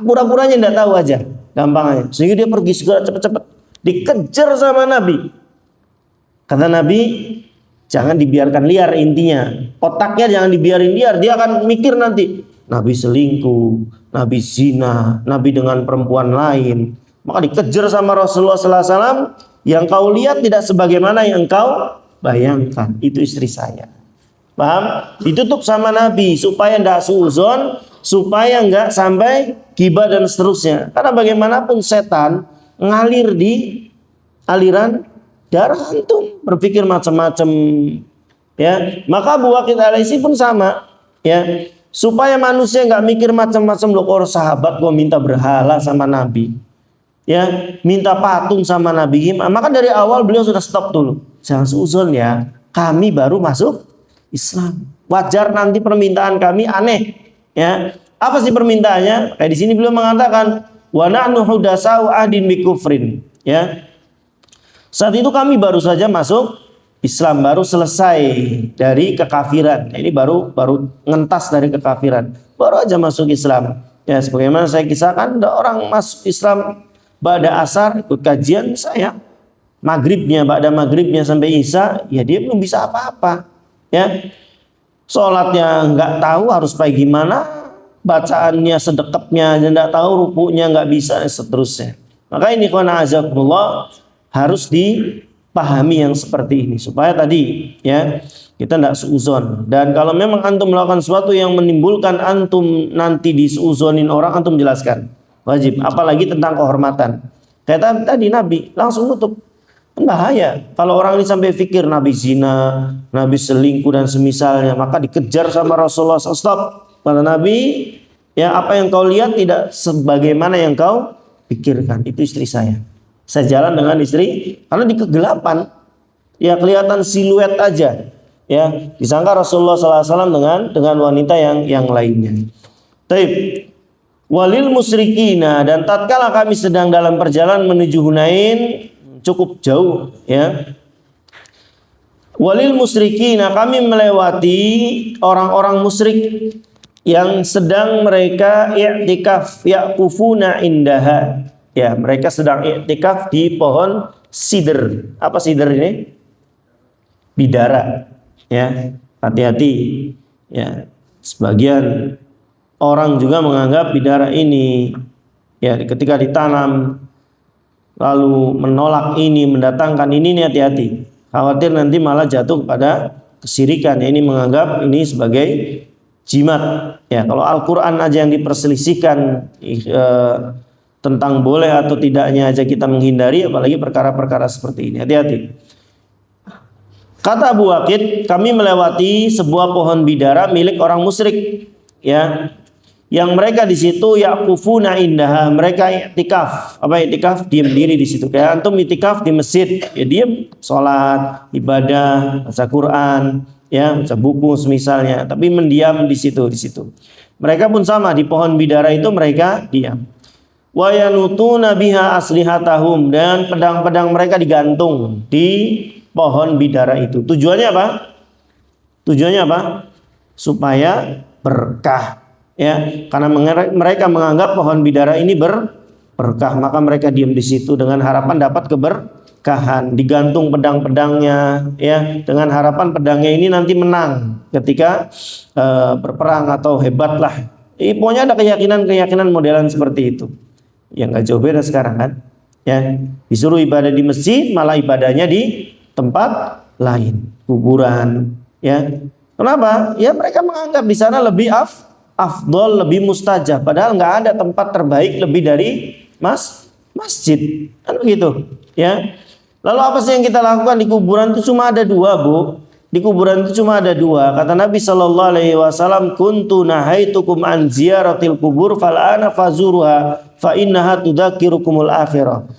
A: Pura-puranya nggak tahu aja, gampang aja. Sehingga dia pergi segera cepet-cepet, dikejar sama Nabi. Kata Nabi, jangan dibiarkan liar, intinya otaknya jangan dibiarin liar, dia akan mikir nanti Nabi selingkuh, Nabi zina, Nabi dengan perempuan lain. Maka dikejar sama Rasulullah Sallallahu Alaihi Wasallam, yang kau lihat tidak sebagaimana yang kau bayangkan, itu istri saya. Paham? Ditutup sama Nabi supaya tidak suuzon, supaya nggak sampai ghibah dan seterusnya. Karena bagaimanapun setan ngalir di aliran darah antum, berpikir macam-macam, ya. Maka Abu Waqid Al-Laythi pun sama, ya, supaya manusia nggak mikir macam-macam. Loh, kok sahabat gua minta berhala sama Nabi, ya, minta patung sama Nabi. Maka dari awal beliau sudah stop dulu, jangan suuzon ya, kami baru masuk Islam, wajar nanti permintaan kami aneh, ya. Apa sih permintaannya? Kayak di sini beliau mengatakan wa nahnu hudasau ahdin bi kufrin, ya. Saat itu kami baru saja masuk Islam, baru selesai dari kekafiran. Ini baru ngentas dari kekafiran. Baru aja masuk Islam. Ya, sebagaimana saya kisahkan, ada orang masuk Islam ba'da asar ikut kajian saya. Ba'da maghribnya sampai isya, ya dia belum bisa apa-apa. Ya. Sholatnya nggak tahu harus kayak gimana, bacaannya sedekapnya aja nggak tahu, rukuknya nggak bisa, dan seterusnya. Maka ini qana azakumullah harus dipahami yang seperti ini supaya tadi ya kita tidak suuzon. Dan kalau memang antum melakukan sesuatu yang menimbulkan antum nanti disuuzonin orang, antum jelaskan, wajib. Apalagi tentang kehormatan. Kayak tadi Nabi langsung nutup. Bahaya kalau orang ini sampai fikir Nabi zina, Nabi selingkuh dan semisalnya, maka dikejar sama Rasulullah. Stop, kata Nabi, ya apa yang kau lihat tidak sebagaimana yang kau pikirkan. Itu istri saya jalan dengan istri karena di kegelapan ya kelihatan siluet aja, ya disangka Rasulullah SAW dengan wanita yang lainnya. Taib. Walil musyrikina, dan tatkala kami sedang dalam perjalanan menuju Hunain, cukup jauh ya. Walil musyrikina, kami melewati orang-orang musyrik yang sedang mereka i'tikaf ya'kufuna indaha. Ya, mereka sedang i'tikaf di pohon sidr. Apa sidr ini? Bidara. Ya, hati-hati. Ya, sebagian orang juga menganggap bidara ini ya ketika ditanam lalu menolak ini, mendatangkan ini hati-hati. Khawatir nanti malah jatuh kepada kesyirikan. Ini menganggap ini sebagai jimat. Ya, kalau Al-Quran aja yang diperselisihkan tentang boleh atau tidaknya aja kita menghindari, apalagi perkara-perkara seperti ini. Hati-hati. Kata Abu Waqid, kami melewati sebuah pohon bidara milik orang musyrik. Ya, yang mereka di situ yaqufuna indaha, mereka i'tikaf. Apa i'tikaf? Diam diri di situ. Kayak antum i'tikaf di masjid, ya diam, salat, ibadah, baca Quran, ya, baca buku misalnya, tapi mendiam di situ. Mereka pun sama, di pohon bidara itu mereka diam. Wa yanutuna biha aslihatahum, dan pedang-pedang mereka digantung di pohon bidara itu. Tujuannya apa? Supaya berkah. Ya, karena mereka menganggap pohon bidara ini berkah, maka mereka diam di situ dengan harapan dapat keberkahan. Digantung pedang-pedangnya, ya, dengan harapan pedangnya ini nanti menang ketika berperang atau hebat lah. Pokoknya ada keyakinan modelan seperti itu. Yang nggak jauh beda sekarang kan? Ya, disuruh ibadah di masjid, malah ibadahnya di tempat lain, kuburan. Ya, kenapa? Ya mereka menganggap di sana lebih afdol, lebih mustajab, padahal nggak ada tempat terbaik lebih dari masjid, kan begitu ya. Lalu apa sih yang kita lakukan di kuburan itu? Cuma ada dua, Bu. Di kuburan itu cuma ada dua. Kata Nabi Shallallahu Alaihi Wasallam, kuntu nahaitukum an ziyaratil kubur fal'ana fazuruha fa innaha tudzakirukumul akhirah.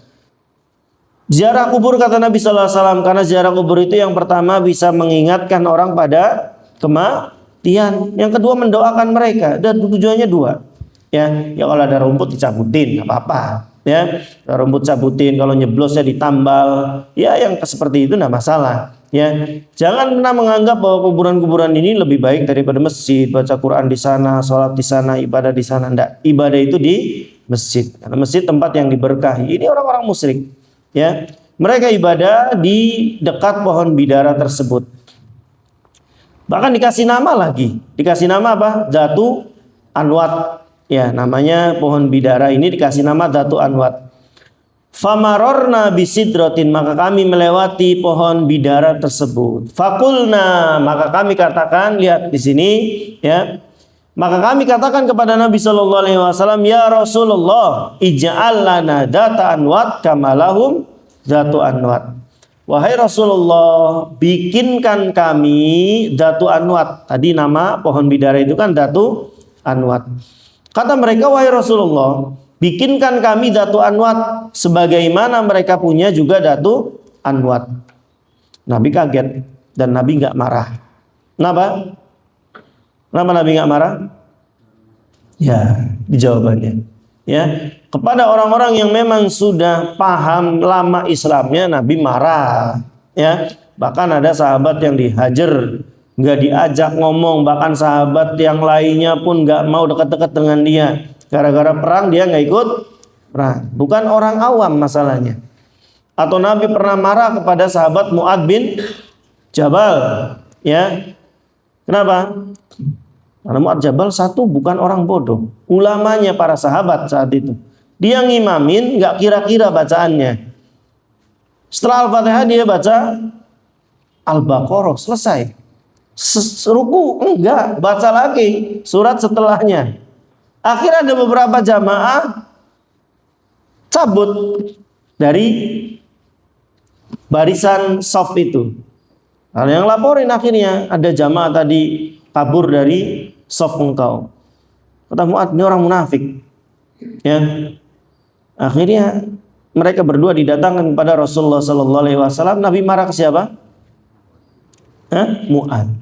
A: Ziarah kubur, kata Nabi Shallallahu Alaihi Wasallam, karena ziarah kubur itu yang pertama bisa mengingatkan orang pada kematian, yang kedua mendoakan mereka, dan tujuannya dua. Ya kalau ada rumput dicabutin, nggak apa-apa. Ya, rumput cabutin, kalau nyeblosnya ditambal, ya yang seperti itu nggak masalah. Ya, jangan pernah menganggap bahwa kuburan-kuburan ini lebih baik daripada masjid, baca Quran di sana, sholat di sana, ibadah di sana. Nggak, ibadah itu di masjid, karena masjid tempat yang diberkahi. Ini orang-orang musyrik. Ya, mereka ibadah di dekat pohon bidara tersebut. Bahkan dikasih nama lagi. Dikasih nama apa? Datu Anwat. Ya, namanya pohon bidara ini dikasih nama Datu Anwat. Famarorna bisidratin, maka kami melewati pohon bidara tersebut. Fakulna, maka kami katakan, lihat di sini ya. Maka kami katakan kepada Nabi Shallallahu Alaihi Wasallam, ya Rasulullah, ij'al lana data anwat kamalahum datu anwat. Wahai Rasulullah, bikinkan kami datu anwat. Tadi nama pohon bidara itu kan datu anwat. Kata mereka, wahai Rasulullah, bikinkan kami datu anwat sebagaimana mereka punya juga datu anwat. Nabi kaget dan Nabi nggak marah. Kenapa? Kenapa Nabi nggak marah? Ya, jawabannya. Ya, kepada orang-orang yang memang sudah paham lama Islamnya, Nabi marah. Ya, bahkan ada sahabat yang dihajar, nggak diajak ngomong, bahkan sahabat yang lainnya pun nggak mau dekat-dekat dengan dia. Gara-gara perang dia nggak ikut perang. Bukan orang awam masalahnya. Atau Nabi pernah marah kepada sahabat Mu'ad bin Jabal. Ya, kenapa? Karena Mu'ad Jabal satu bukan orang bodoh, ulamanya para sahabat saat itu. Dia ngimamin nggak kira-kira bacaannya. Setelah Al-Fatihah dia baca Al-Baqarah, selesai. Ruku enggak, baca lagi surat setelahnya. Akhirnya ada beberapa jamaah cabut dari barisan shaf itu. Ada yang laporin akhirnya ada jamaah tadi kabur dari shaf engkau. Kata Mu'ad, ini orang munafik. Ya. Akhirnya mereka berdua didatangkan kepada Rasulullah sallallahu alaihi wasallam. Nabi marah ke siapa? Mu'ad.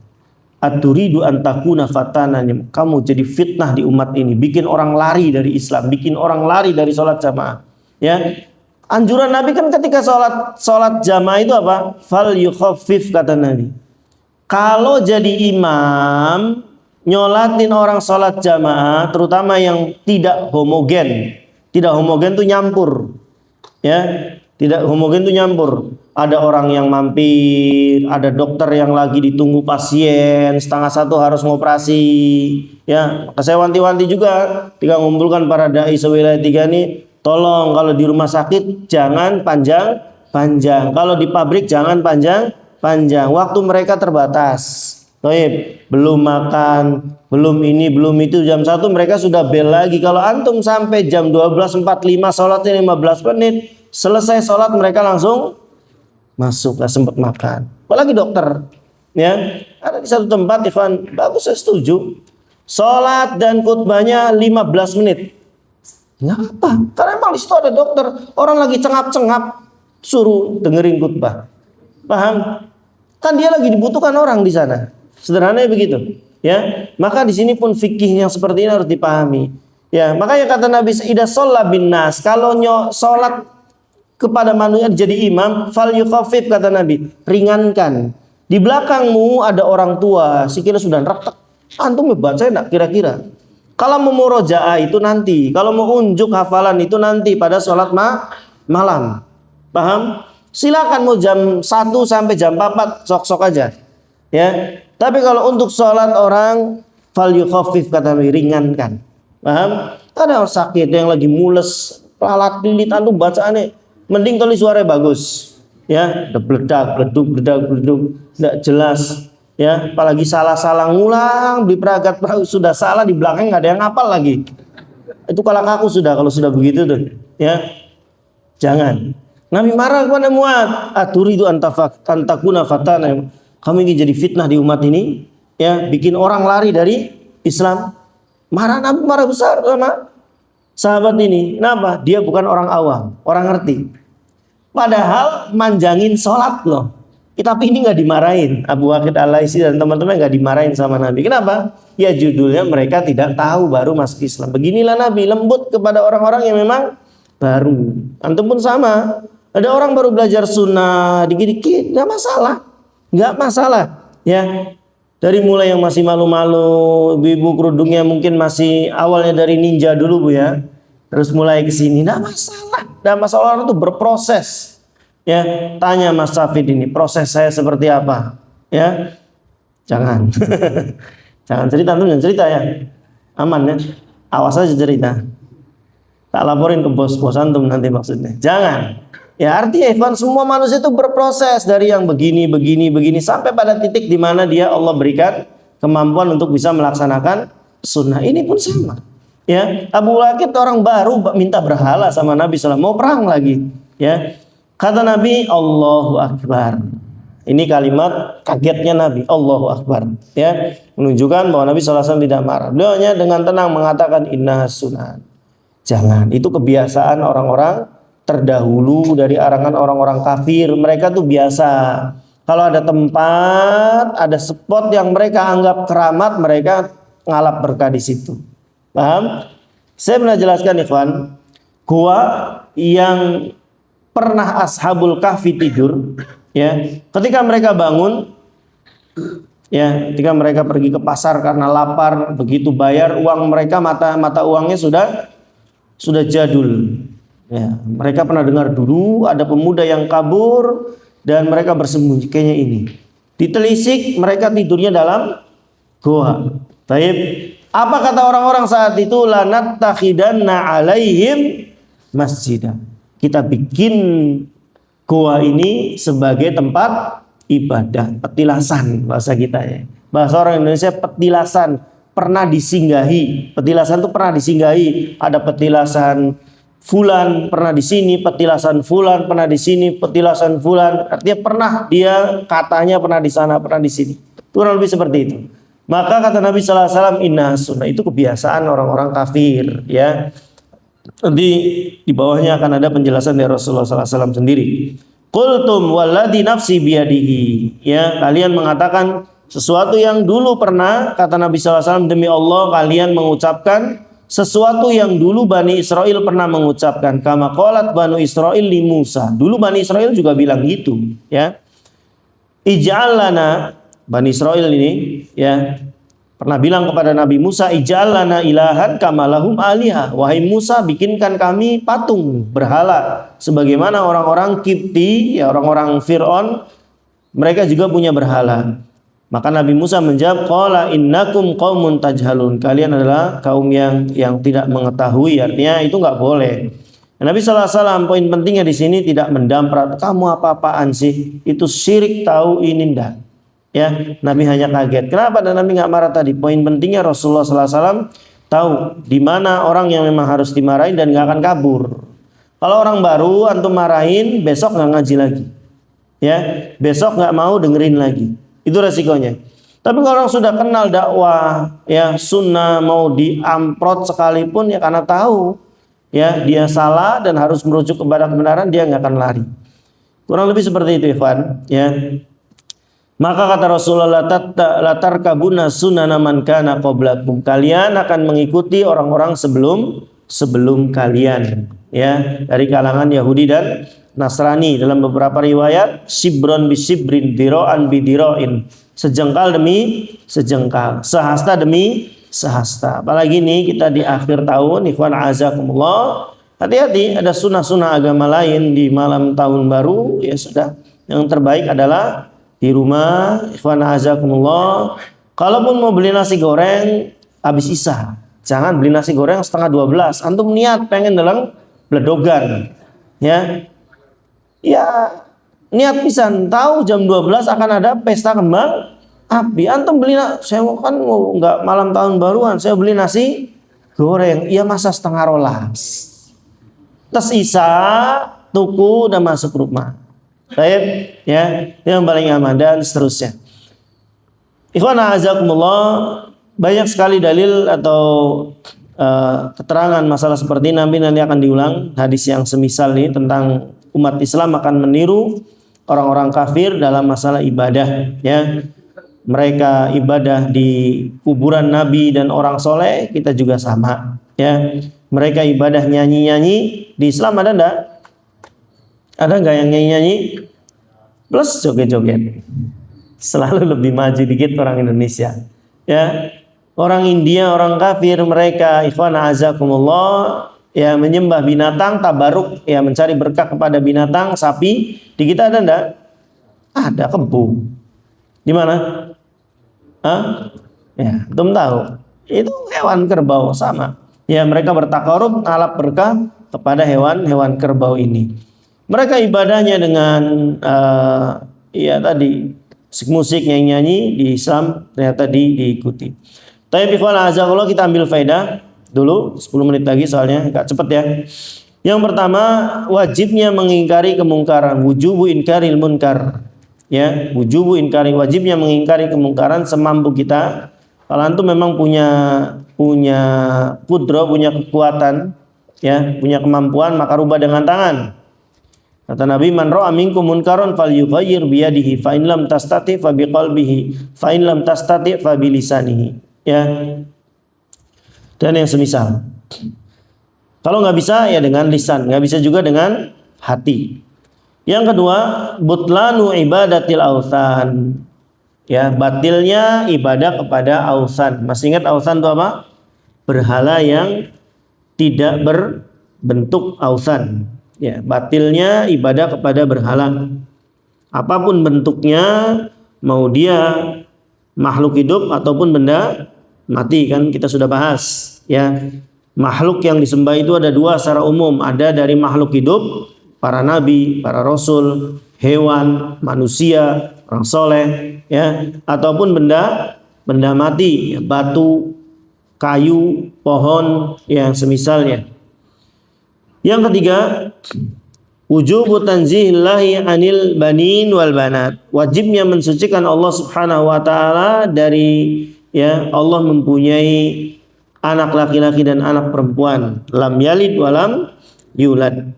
A: Aturidu an takuna fatanan, kamu jadi fitnah di umat ini, bikin orang lari dari Islam, bikin orang lari dari sholat jamaah. Ya, anjuran Nabi kan ketika sholat jamaah itu apa? Fal yukhaffif, kata Nabi. Kalau jadi imam nyolatin orang sholat jamaah, terutama yang tidak homogen tuh nyampur. Ya, tidak homogen tuh nyampur. Ada orang yang mampir, ada dokter yang lagi ditunggu pasien, 12:30 harus ngoperasi. Ya, saya wanti-wanti juga, tinggal ngumpulkan para dai sewilayah 3 nih, tolong kalau di rumah sakit jangan panjang-panjang, kalau di pabrik jangan panjang-panjang. Waktu mereka terbatas. Toib, belum makan, belum ini, belum itu, jam 1 mereka sudah bel lagi. Kalau antum sampai jam 12.45 sholatnya 15 menit, selesai sholat mereka langsung masuk, gak sempat makan. Apalagi dokter, ya. Ada di satu tempat, Ikhwan, bagus, saya setuju. Sholat dan khutbahnya 15 menit. Nggak apa, karena emang di situ ada dokter. Orang lagi cengap-cengap, suruh dengerin khutbah. Paham? Kan dia lagi dibutuhkan orang di sana. Sederhananya begitu, ya. Maka di sini pun fikih yang seperti ini harus dipahami. Ya, makanya kata Nabi, idza shalla bin nas, kalau sholat kepada manusia jadi imam, fal yukhaffif, kata Nabi, ringankan. Di belakangmu ada orang tua, sikilnya sudah retak. Antum baca enggak kira-kira? Kalau mau murojaah itu nanti, kalau mau unjuk hafalan itu nanti pada sholat malam. Paham? Silakan mau jam 1 sampai jam 4 sok-sok aja. Ya. Tapi kalau untuk sholat orang, fal yukhaffif, kata Nabi, ringankan. Paham? Ada orang sakit yang lagi mules, lalat lilit, antum bacaannya mending tulis suaranya bagus. Ya, beledak, beleduk, enggak jelas. Ya, apalagi salah-salah ngulang di peragat sudah salah, di belakang nggak ada yang hafal lagi. Itu kalau kaku sudah, kalau sudah begitu tuh. Ya, jangan. Nabi marah kepada Mu'ad, aturidu antakuna fatana, kamu ingin jadi fitnah di umat ini, ya, bikin orang lari dari Islam. Marah Nabi, marah besar sama sahabat ini. Kenapa? Dia bukan orang awam, orang ngerti. Padahal manjangin sholat loh. Tapi ini nggak dimarahin. Abu Waqid Al-Laisi dan teman-teman nggak dimarahin sama Nabi. Kenapa? Ya judulnya mereka tidak tahu, baru masuk Islam. Beginilah Nabi, lembut kepada orang-orang yang memang baru. Antum pun sama. Ada orang baru belajar sunnah, dikit-dikit, nggak masalah. Ya, dari mulai yang masih malu-malu, ibu-ibu kerudungnya mungkin masih awalnya dari ninja dulu, Bu, ya. Terus mulai ke sini, nggak masalah. Dan masalah orang itu berproses. Ya, tanya Mas Safid ini, proses saya seperti apa? Ya, jangan, jangan cerita, jangan cerita ya, aman ya. Awas aja cerita. Tak laporin ke bos antum nanti maksudnya. Jangan. Ya, artinya Ikhwan, semua manusia itu berproses dari yang begini sampai pada titik di mana dia Allah berikan kemampuan untuk bisa melaksanakan sunnah. Ini pun sama. Ya, Abu Waqid orang baru minta berhala sama Nabi SAW, mau perang lagi. Ya, kata Nabi, Allahu Akbar. Ini kalimat kagetnya Nabi, Allahu Akbar. Ya, menunjukkan bahwa Nabi SAW tidak marah. Beliau hanya dengan tenang mengatakan inna sunnah. Jangan, itu kebiasaan orang-orang terdahulu dari arangan orang-orang kafir. Mereka tuh biasa, kalau ada tempat, ada spot yang mereka anggap keramat, mereka ngalap berkah di situ. Paham? Saya pernah jelaskan ikhwan, gua yang pernah Ashabul Kahfi tidur, ya, ketika mereka bangun, ya, ketika mereka pergi ke pasar karena lapar, begitu bayar uang mereka, mata uangnya sudah jadul. Ya, mereka pernah dengar dulu ada pemuda yang kabur dan mereka bersembunyi, kayaknya ini. Ditelisik, mereka tidurnya dalam goa. Taib. Apa kata orang-orang saat itu? Lanattakhidanna alaihim masjidah. Kita bikin goa ini sebagai tempat ibadah, petilasan bahasa kita ya. Bahasa orang Indonesia petilasan, pernah disinggahi. Petilasan itu pernah disinggahi. Ada petilasan fulan pernah di sini, petilasan fulan pernah di sini, petilasan fulan. Artinya pernah dia katanya pernah di sana, pernah di sini. Kurang lebih seperti itu. Maka kata Nabi sallallahu alaihi wasallam, inna sunnah, itu kebiasaan orang-orang kafir, ya. Nanti di bawahnya akan ada penjelasan dari Rasulullah sallallahu alaihi wasallam sendiri. Qultum walladzi nafsi biyadihi, ya, kalian mengatakan sesuatu yang dulu pernah, kata Nabi sallallahu alaihi wasallam, demi Allah kalian mengucapkan sesuatu yang dulu Bani Israel pernah mengucapkan. Kama qalat Banu Israel li Musa. Dulu Bani Israel juga bilang gitu, ya. Ij'al lana, Bani Israel ini, ya, pernah bilang kepada Nabi Musa, ij'al lana ilahan kama lahum aliha. Wahai Musa, bikinkan kami patung berhala sebagaimana orang-orang Kipti, ya, orang-orang Fir'aun, mereka juga punya berhala. Maka Nabi Musa menjawab, qala innakum qaumun tajhalun. Kalian adalah kaum yang tidak mengetahui. Artinya itu enggak boleh. Nabi sallallahu alaihi wasallam, poin pentingnya di sini tidak mendamprat, kamu apa-apaan sih? Itu syirik, tahu ini ndak. Ya, Nabi hanya kaget. Kenapa? Dan Nabi enggak marah tadi. Poin pentingnya Rasulullah sallallahu alaihi wasallam tahu di mana orang yang memang harus dimarahin dan enggak akan kabur. Kalau orang baru antum marahin, besok enggak ngaji lagi. Ya, besok enggak mau dengerin lagi. Itu resikonya. Tapi kalau orang sudah kenal dakwah, ya, sunnah, mau diamprot sekalipun, ya, karena tahu, ya, dia salah dan harus merujuk kepada kebenaran, dia nggak akan lari. Kurang lebih seperti itu, ikhwan, ya. Maka kata Rasulullah, latar kabuna sunana man kana qablakum. Kalian akan mengikuti orang-orang sebelum kalian, ya, dari kalangan Yahudi dan Nasrani. Dalam beberapa riwayat, shibron bi shibrin, diro'an bi diro'in, sejengkal demi sejengkal, sehasta demi sehasta. Apalagi nih kita di akhir tahun, ikhwan azakumullah, hati-hati, ada sunnah-sunnah agama lain di malam tahun baru, ya sudah. Yang terbaik adalah di rumah, ikhwan azakumullah. Kalaupun mau beli nasi goreng habis isya, jangan beli nasi goreng setengah 12. Antum niat pengen dalam bledogan, ya. Ya, niat pisan, tahu jam 12 akan ada pesta kembang api. Antum beli, saya kan mau nggak malam tahun baruan, saya beli nasi goreng. Iya, masa setengah rolas. Tes isya, tuku dan masuk rumah. Baik, ya, yang paling aman dan seterusnya. Ikhwan a'azakumullah, banyak sekali dalil atau keterangan masalah seperti ini. Nanti akan diulang hadis yang semisal ini tentang umat Islam akan meniru orang-orang kafir dalam masalah ibadah, ya. Mereka ibadah di kuburan Nabi dan orang soleh, kita juga sama, ya. Mereka ibadah nyanyi-nyanyi, di Islam ada enggak? Ada nggak yang nyanyi-nyanyi plus joget-joget? Selalu lebih maju dikit orang Indonesia, ya. Orang India, orang kafir, mereka ikhwan azakumullah, ya, menyembah binatang, tabaruk, ya, mencari berkah kepada binatang, sapi. Di kita ada enggak? Ada, kebo. Di mana? Ya, belum tahu. Itu hewan kerbau sama. Ya, mereka bertakarub ngalap berkah kepada hewan-hewan kerbau ini. Mereka ibadahnya dengan ya tadi musik, nyanyi-nyanyi. Di Islam ternyata diikuti. Tapi ikhwan azakumullah, kita ambil faedah dulu 10 menit lagi soalnya agak cepet ya. Yang pertama, wajibnya mengingkari kemungkaran, wujubu inkaril munkar. Ya, wujubu inkari, wajibnya mengingkari kemungkaran semampu kita. Kalau antum memang punya kudro, punya kekuatan, ya, punya kemampuan, maka rubah dengan tangan. Kata Nabi, man ra'a minkum munkaran falyughayyir bi yadihi, fa in lam tastati' fa biqalbihi, fa in lam tastati' fa bilisanihi. Ya. dan yang semisal. Kalau nggak bisa ya dengan lisan, nggak bisa juga dengan hati. Yang kedua, butlanu ibadatil authan. Ya, batilnya ibadah kepada ausan. Masih ingat ausan itu apa? Berhala yang tidak berbentuk ausan. Ya, batilnya ibadah kepada berhala. Apapun bentuknya, mau dia makhluk hidup ataupun benda mati, kan kita sudah bahas. Ya, makhluk yang disembah itu ada dua secara umum. Ada dari makhluk hidup, para nabi, para rasul, hewan, manusia, orang soleh, ya, ataupun benda mati, ya, batu, kayu, pohon, yang semisalnya. Yang ketiga, wujubu tanzihillahi anil banin wal banat. Wajibnya mensucikan Allah Subhanahu wa taala dari, ya, Allah mempunyai anak laki-laki dan anak perempuan. Lam yalid walam yulad.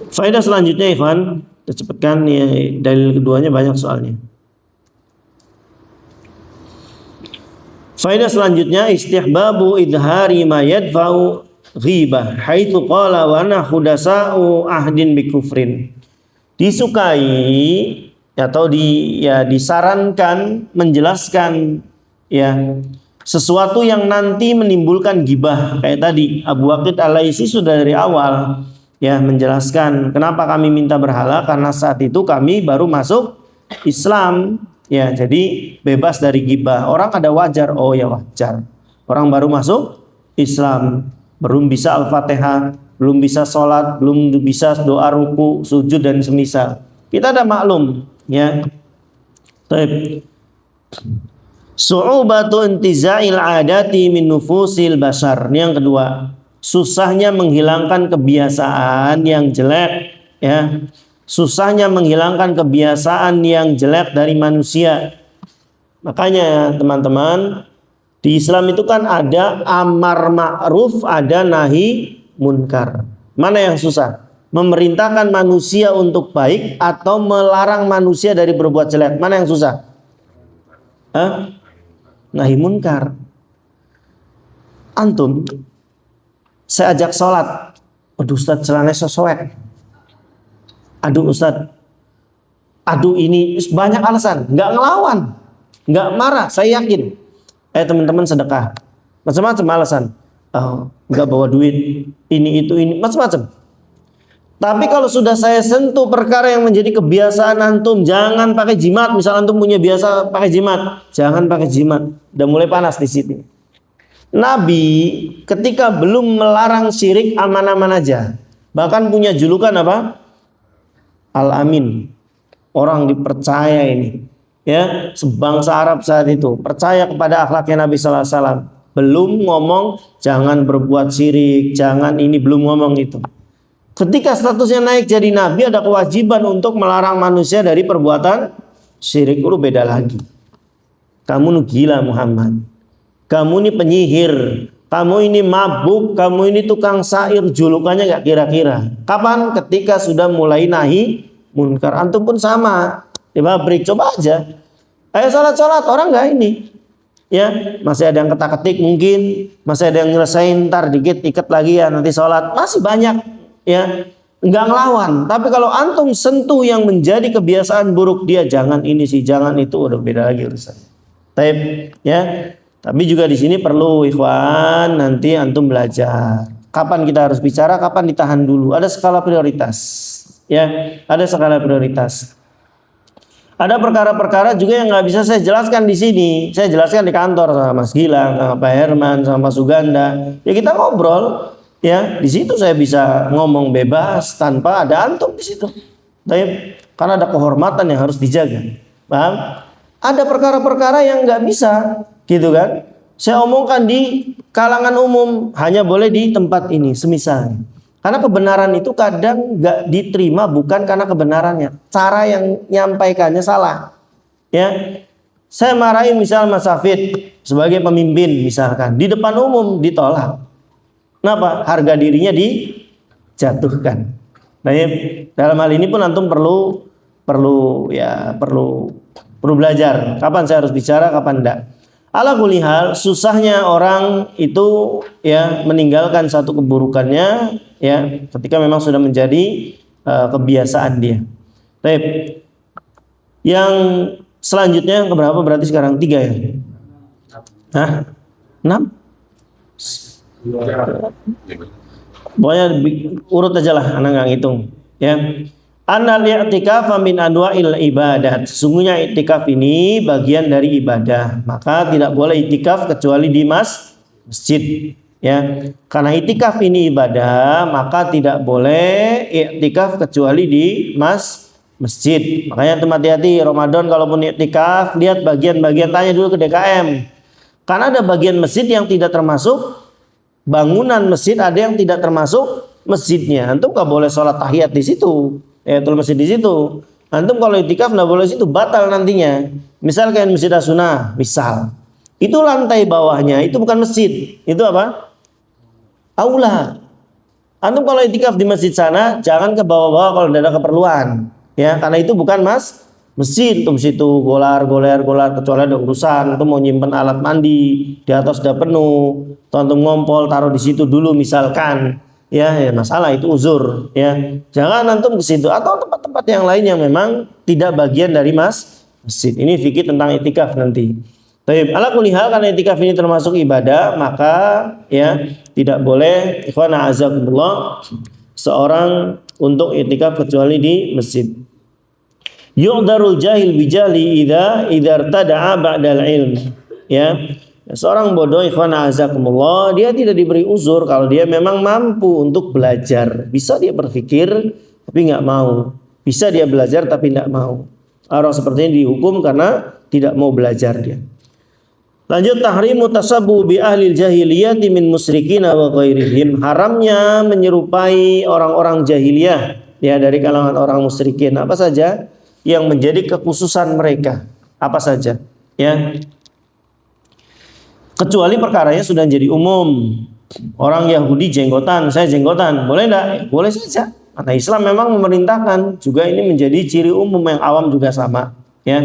A: Faedah selanjutnya, ikhwan, kita cepatkan ya, dalil keduanya banyak soalnya. Faedah selanjutnya, istihbabu idhari ma yadfa'u ghibah haitsu qala wa ana khudasa'u ahdin bikufrin. Disukai atau disarankan menjelaskan, ya, sesuatu yang nanti menimbulkan gibah. Kayak tadi Abu Waqid Al-Laitsi sudah dari awal, ya, menjelaskan kenapa kami minta berhala, karena saat itu kami baru masuk Islam, ya, jadi bebas dari gibah. Orang ada wajar, oh ya wajar, orang baru masuk Islam, belum bisa Al-Fatihah, belum bisa sholat, belum bisa doa ruku, sujud dan semisal, kita ada maklum, ya. Baik. Su'ubatu intiza'il adati min nufusil bashar. Ini yang kedua, susahnya menghilangkan kebiasaan yang jelek, ya. Susahnya menghilangkan kebiasaan yang jelek dari manusia. Makanya teman-teman, di Islam itu kan ada amar ma'ruf, ada nahi munkar. Mana yang susah? Memerintahkan manusia untuk baik atau melarang manusia dari berbuat jelek? Mana yang susah? Nahi munkar. Antum, saya ajak sholat, aduh Ustaz celananya sosoek, aduh Ustaz, aduh ini, banyak alasan, nggak ngelawan, nggak marah, saya yakin. Teman-teman sedekah, macam-macam alasan, nggak bawa duit, ini itu ini, macam-macam. Tapi kalau sudah saya sentuh perkara yang menjadi kebiasaan antum, jangan pakai jimat. Misal antum punya biasa pakai jimat, jangan pakai jimat. Udah mulai panas di sini. Nabi ketika belum melarang syirik aman-aman aja. Bahkan punya julukan apa? Al-Amin. Orang dipercaya ini. Ya, sebangsa Arab saat itu percaya kepada akhlaknya Nabi sallallahu alaihi wasallam. Belum ngomong jangan berbuat syirik, jangan ini, belum ngomong itu. Ketika statusnya naik jadi nabi, ada kewajiban untuk melarang manusia dari perbuatan syirik. Itu beda lagi. Kamu gila Muhammad, kamu ini penyihir, kamu ini mabuk, kamu ini tukang syair, julukannya gak kira-kira. Kapan? Ketika sudah mulai nahi munkar. Antum pun sama di pabrik, coba aja. Ayo sholat-sholat, orang gak ini, ya, masih ada yang ketak-ketik, mungkin masih ada yang nyelesain, ntar dikit ikat lagi ya nanti sholat, masih banyak, ya, nggak ngelawan. Tapi kalau antum sentuh yang menjadi kebiasaan buruk dia, jangan ini sih, jangan itu, udah beda lagi urusan. Ya, tapi juga di sini perlu ikhwan, nanti antum belajar kapan kita harus bicara, kapan ditahan dulu. Ada skala prioritas, ya, ada skala prioritas. Ada perkara-perkara juga yang nggak bisa saya jelaskan di sini. Saya jelaskan di kantor sama Mas Gilang, sama Pak Herman, sama Mas Suganda. Ya kita ngobrol. Ya, di situ saya bisa ngomong bebas tanpa ada antum di situ. Karena ada kehormatan yang harus dijaga. Paham? Ada perkara-perkara yang nggak bisa, gitu kan? Saya omongkan di kalangan umum, hanya boleh di tempat ini, semisal. Karena kebenaran itu kadang nggak diterima bukan karena kebenarannya, cara yang nyampaikannya salah. Ya, saya marahin misal Mas Hafid sebagai pemimpin misalkan di depan umum ditolak. Kenapa? Harga dirinya dijatuhkan. Nah, dalam hal ini pun antum perlu perlu belajar. Kapan saya harus bicara, kapan enggak. Ala kulli hal, susahnya orang itu ya meninggalkan satu keburukannya ya ketika memang sudah menjadi kebiasaan dia. Baik. Yang selanjutnya keberapa berarti sekarang? 3 ya? Hah? 6? Pokoknya urut aja lah, anak nggak ngitung ya. Annal i'tikaf min anwa'il ibadat. Sesungguhnya i'tikaf ini bagian dari ibadah. Maka tidak boleh i'tikaf kecuali di masjid ya. Karena i'tikaf ini ibadah, maka tidak boleh i'tikaf kecuali di masjid. Makanya hati-hati Ramadan kalaupun i'tikaf, lihat bagian-bagian, tanya dulu ke DKM. Karena ada bagian masjid yang tidak termasuk bangunan masjid, ada yang tidak termasuk masjidnya. Antum nggak boleh sholat tahiyat di situ, masjid di situ. Antum kalau i'tikaf nggak boleh situ, batal nantinya. Misal kayak Masjid As-Sunnah, misal itu lantai bawahnya itu bukan masjid, itu apa? Aula. Antum kalau i'tikaf di masjid sana, jangan ke bawah-bawah kalau tidak ada keperluan, ya, karena itu bukan masjid. Untuk situ golar kecuali ada urusan, itu mau nyimpen alat mandi di atas sudah penuh, antum ngompol taruh di situ dulu misalkan, ya masalah itu uzur, ya. Jangan antum ke situ atau tempat-tempat yang lain yang memang tidak bagian dari masjid. Ini fikih tentang i'tikaf nanti. Baik, ala kulli hal, karena i'tikaf ini termasuk ibadah, maka ya tidak boleh ikhwan a'azakumullah seorang untuk i'tikaf kecuali di masjid. Yu'darul jahil bijali idza irtada'a ba'dal ilm. Ya. Seorang bodoh ikhwan a'azakumullah, dia tidak diberi uzur kalau dia memang mampu untuk belajar. Bisa dia berpikir tapi enggak mau. Bisa dia belajar tapi enggak mau. Orang seperti ini dihukum karena tidak mau belajar dia. Lanjut, tahrimu tasabbu bi ahlil jahiliyah min musyrikin wa ghairihim. Haramnya menyerupai orang-orang jahiliyah ya dari kalangan orang musyrikin. Apa saja yang menjadi kekhususan mereka, apa saja ya, kecuali perkaranya sudah jadi umum. Orang Yahudi jenggotan, saya jenggotan, boleh enggak? Ya, boleh saja. Karena Islam memang memerintahkan, juga ini menjadi ciri umum yang awam juga sama ya.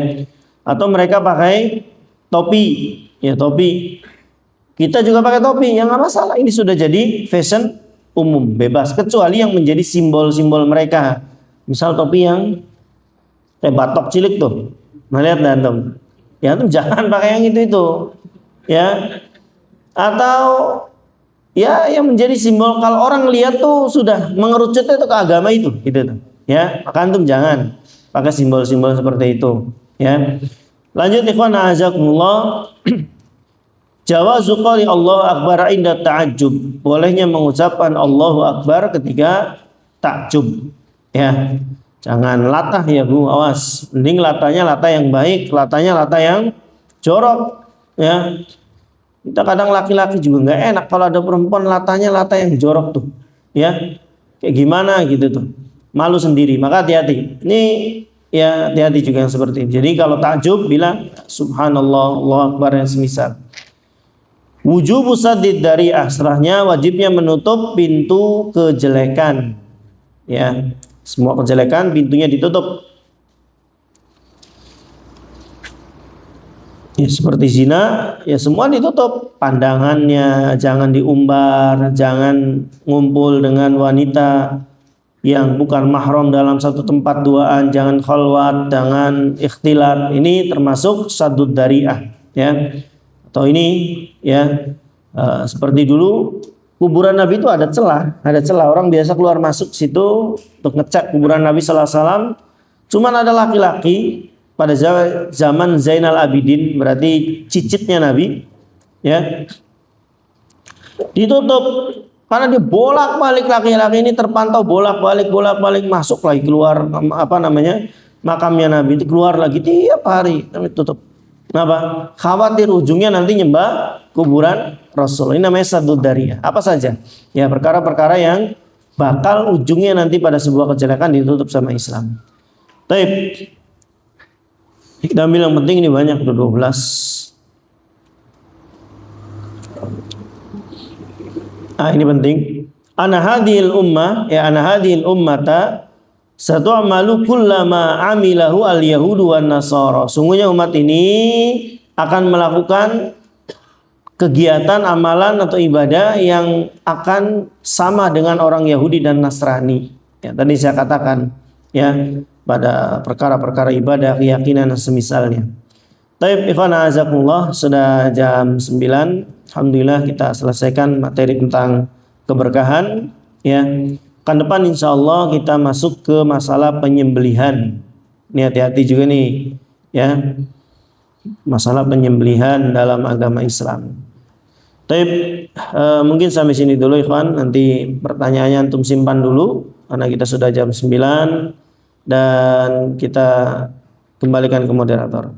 A: Atau mereka pakai topi ya, topi, kita juga pakai topi, yang nggak masalah. Ini sudah jadi fashion umum, bebas, kecuali yang menjadi simbol-simbol mereka. Misal topi yang batok cilik tuh, melihat antum, ya antum jangan pakai yang itu ya. Atau ya yang menjadi simbol kalau orang lihat tuh sudah mengerucut itu ke agama itu gitu tuh ya, maka antum jangan pakai simbol-simbol seperti itu ya. Lanjut ikhwan a'azakumullah. Jawazu qali Allah akbar inda ta'ajjub. Bolehnya mengucapkan Allahu akbar ketika takjub ya. Jangan latah ya Bu, awas. Mending latahnya latah yang baik, latahnya latah yang jorok ya. Kita kadang laki-laki juga nggak enak kalau ada perempuan latahnya latah yang jorok tuh ya. Kayak gimana gitu tuh, malu sendiri. Maka hati-hati. Ini ya hati-hati juga yang seperti ini. Jadi kalau takjub bilang subhanallah, Allahu akbar yang semisal. Wujubu saddid dari'ah, serahnya wajibnya menutup pintu kejelekan ya. Semua kejelekan pintunya ditutup ya, seperti zina ya semua ditutup, pandangannya jangan diumbar, jangan ngumpul dengan wanita yang bukan mahram dalam satu tempat duaan, jangan khalwat, jangan ikhtilat. Ini termasuk saddud dari'ah ya. Atau ini ya seperti dulu kuburan Nabi itu ada celah orang biasa keluar masuk situ untuk ngecek kuburan Nabi sallallahu alaihi wasallam. Cuman ada laki-laki pada zaman Zainal Abidin, berarti cicitnya Nabi ya, ditutup karena dia bolak-balik, laki-laki ini terpantau bolak-balik masuk lagi keluar makamnya Nabi, itu keluar lagi tiap hari, Nabi tutup. Kenapa? Khawatir ujungnya nanti nyembah kuburan Rasul. Ini namanya saddud dari'ah. Apa saja? Ya perkara-perkara yang bakal ujungnya nanti pada sebuah kejelekan ditutup sama Islam. Taib. Kita ambil yang penting, ini banyak, 12. Ini penting. Ana hadhil ummata Satu'amalu kullama amilahu al-yahudu wan nasara. Sungguhnya umat ini akan melakukan kegiatan, amalan atau ibadah yang akan sama dengan orang Yahudi dan Nasrani. Ya, tadi saya katakan ya pada perkara-perkara ibadah, keyakinan dan semisalnya. Taib ikhwan azakumullah, sudah jam 9. Alhamdulillah kita selesaikan materi tentang keberkahan ya. Kan depan insya Allah kita masuk ke masalah penyembelihan. Ini hati-hati juga nih ya, masalah penyembelihan dalam agama Islam. Tapi mungkin sampai sini dulu ikhwan. Nanti pertanyaannya antum simpan dulu karena kita sudah jam 9 dan kita kembalikan ke moderator.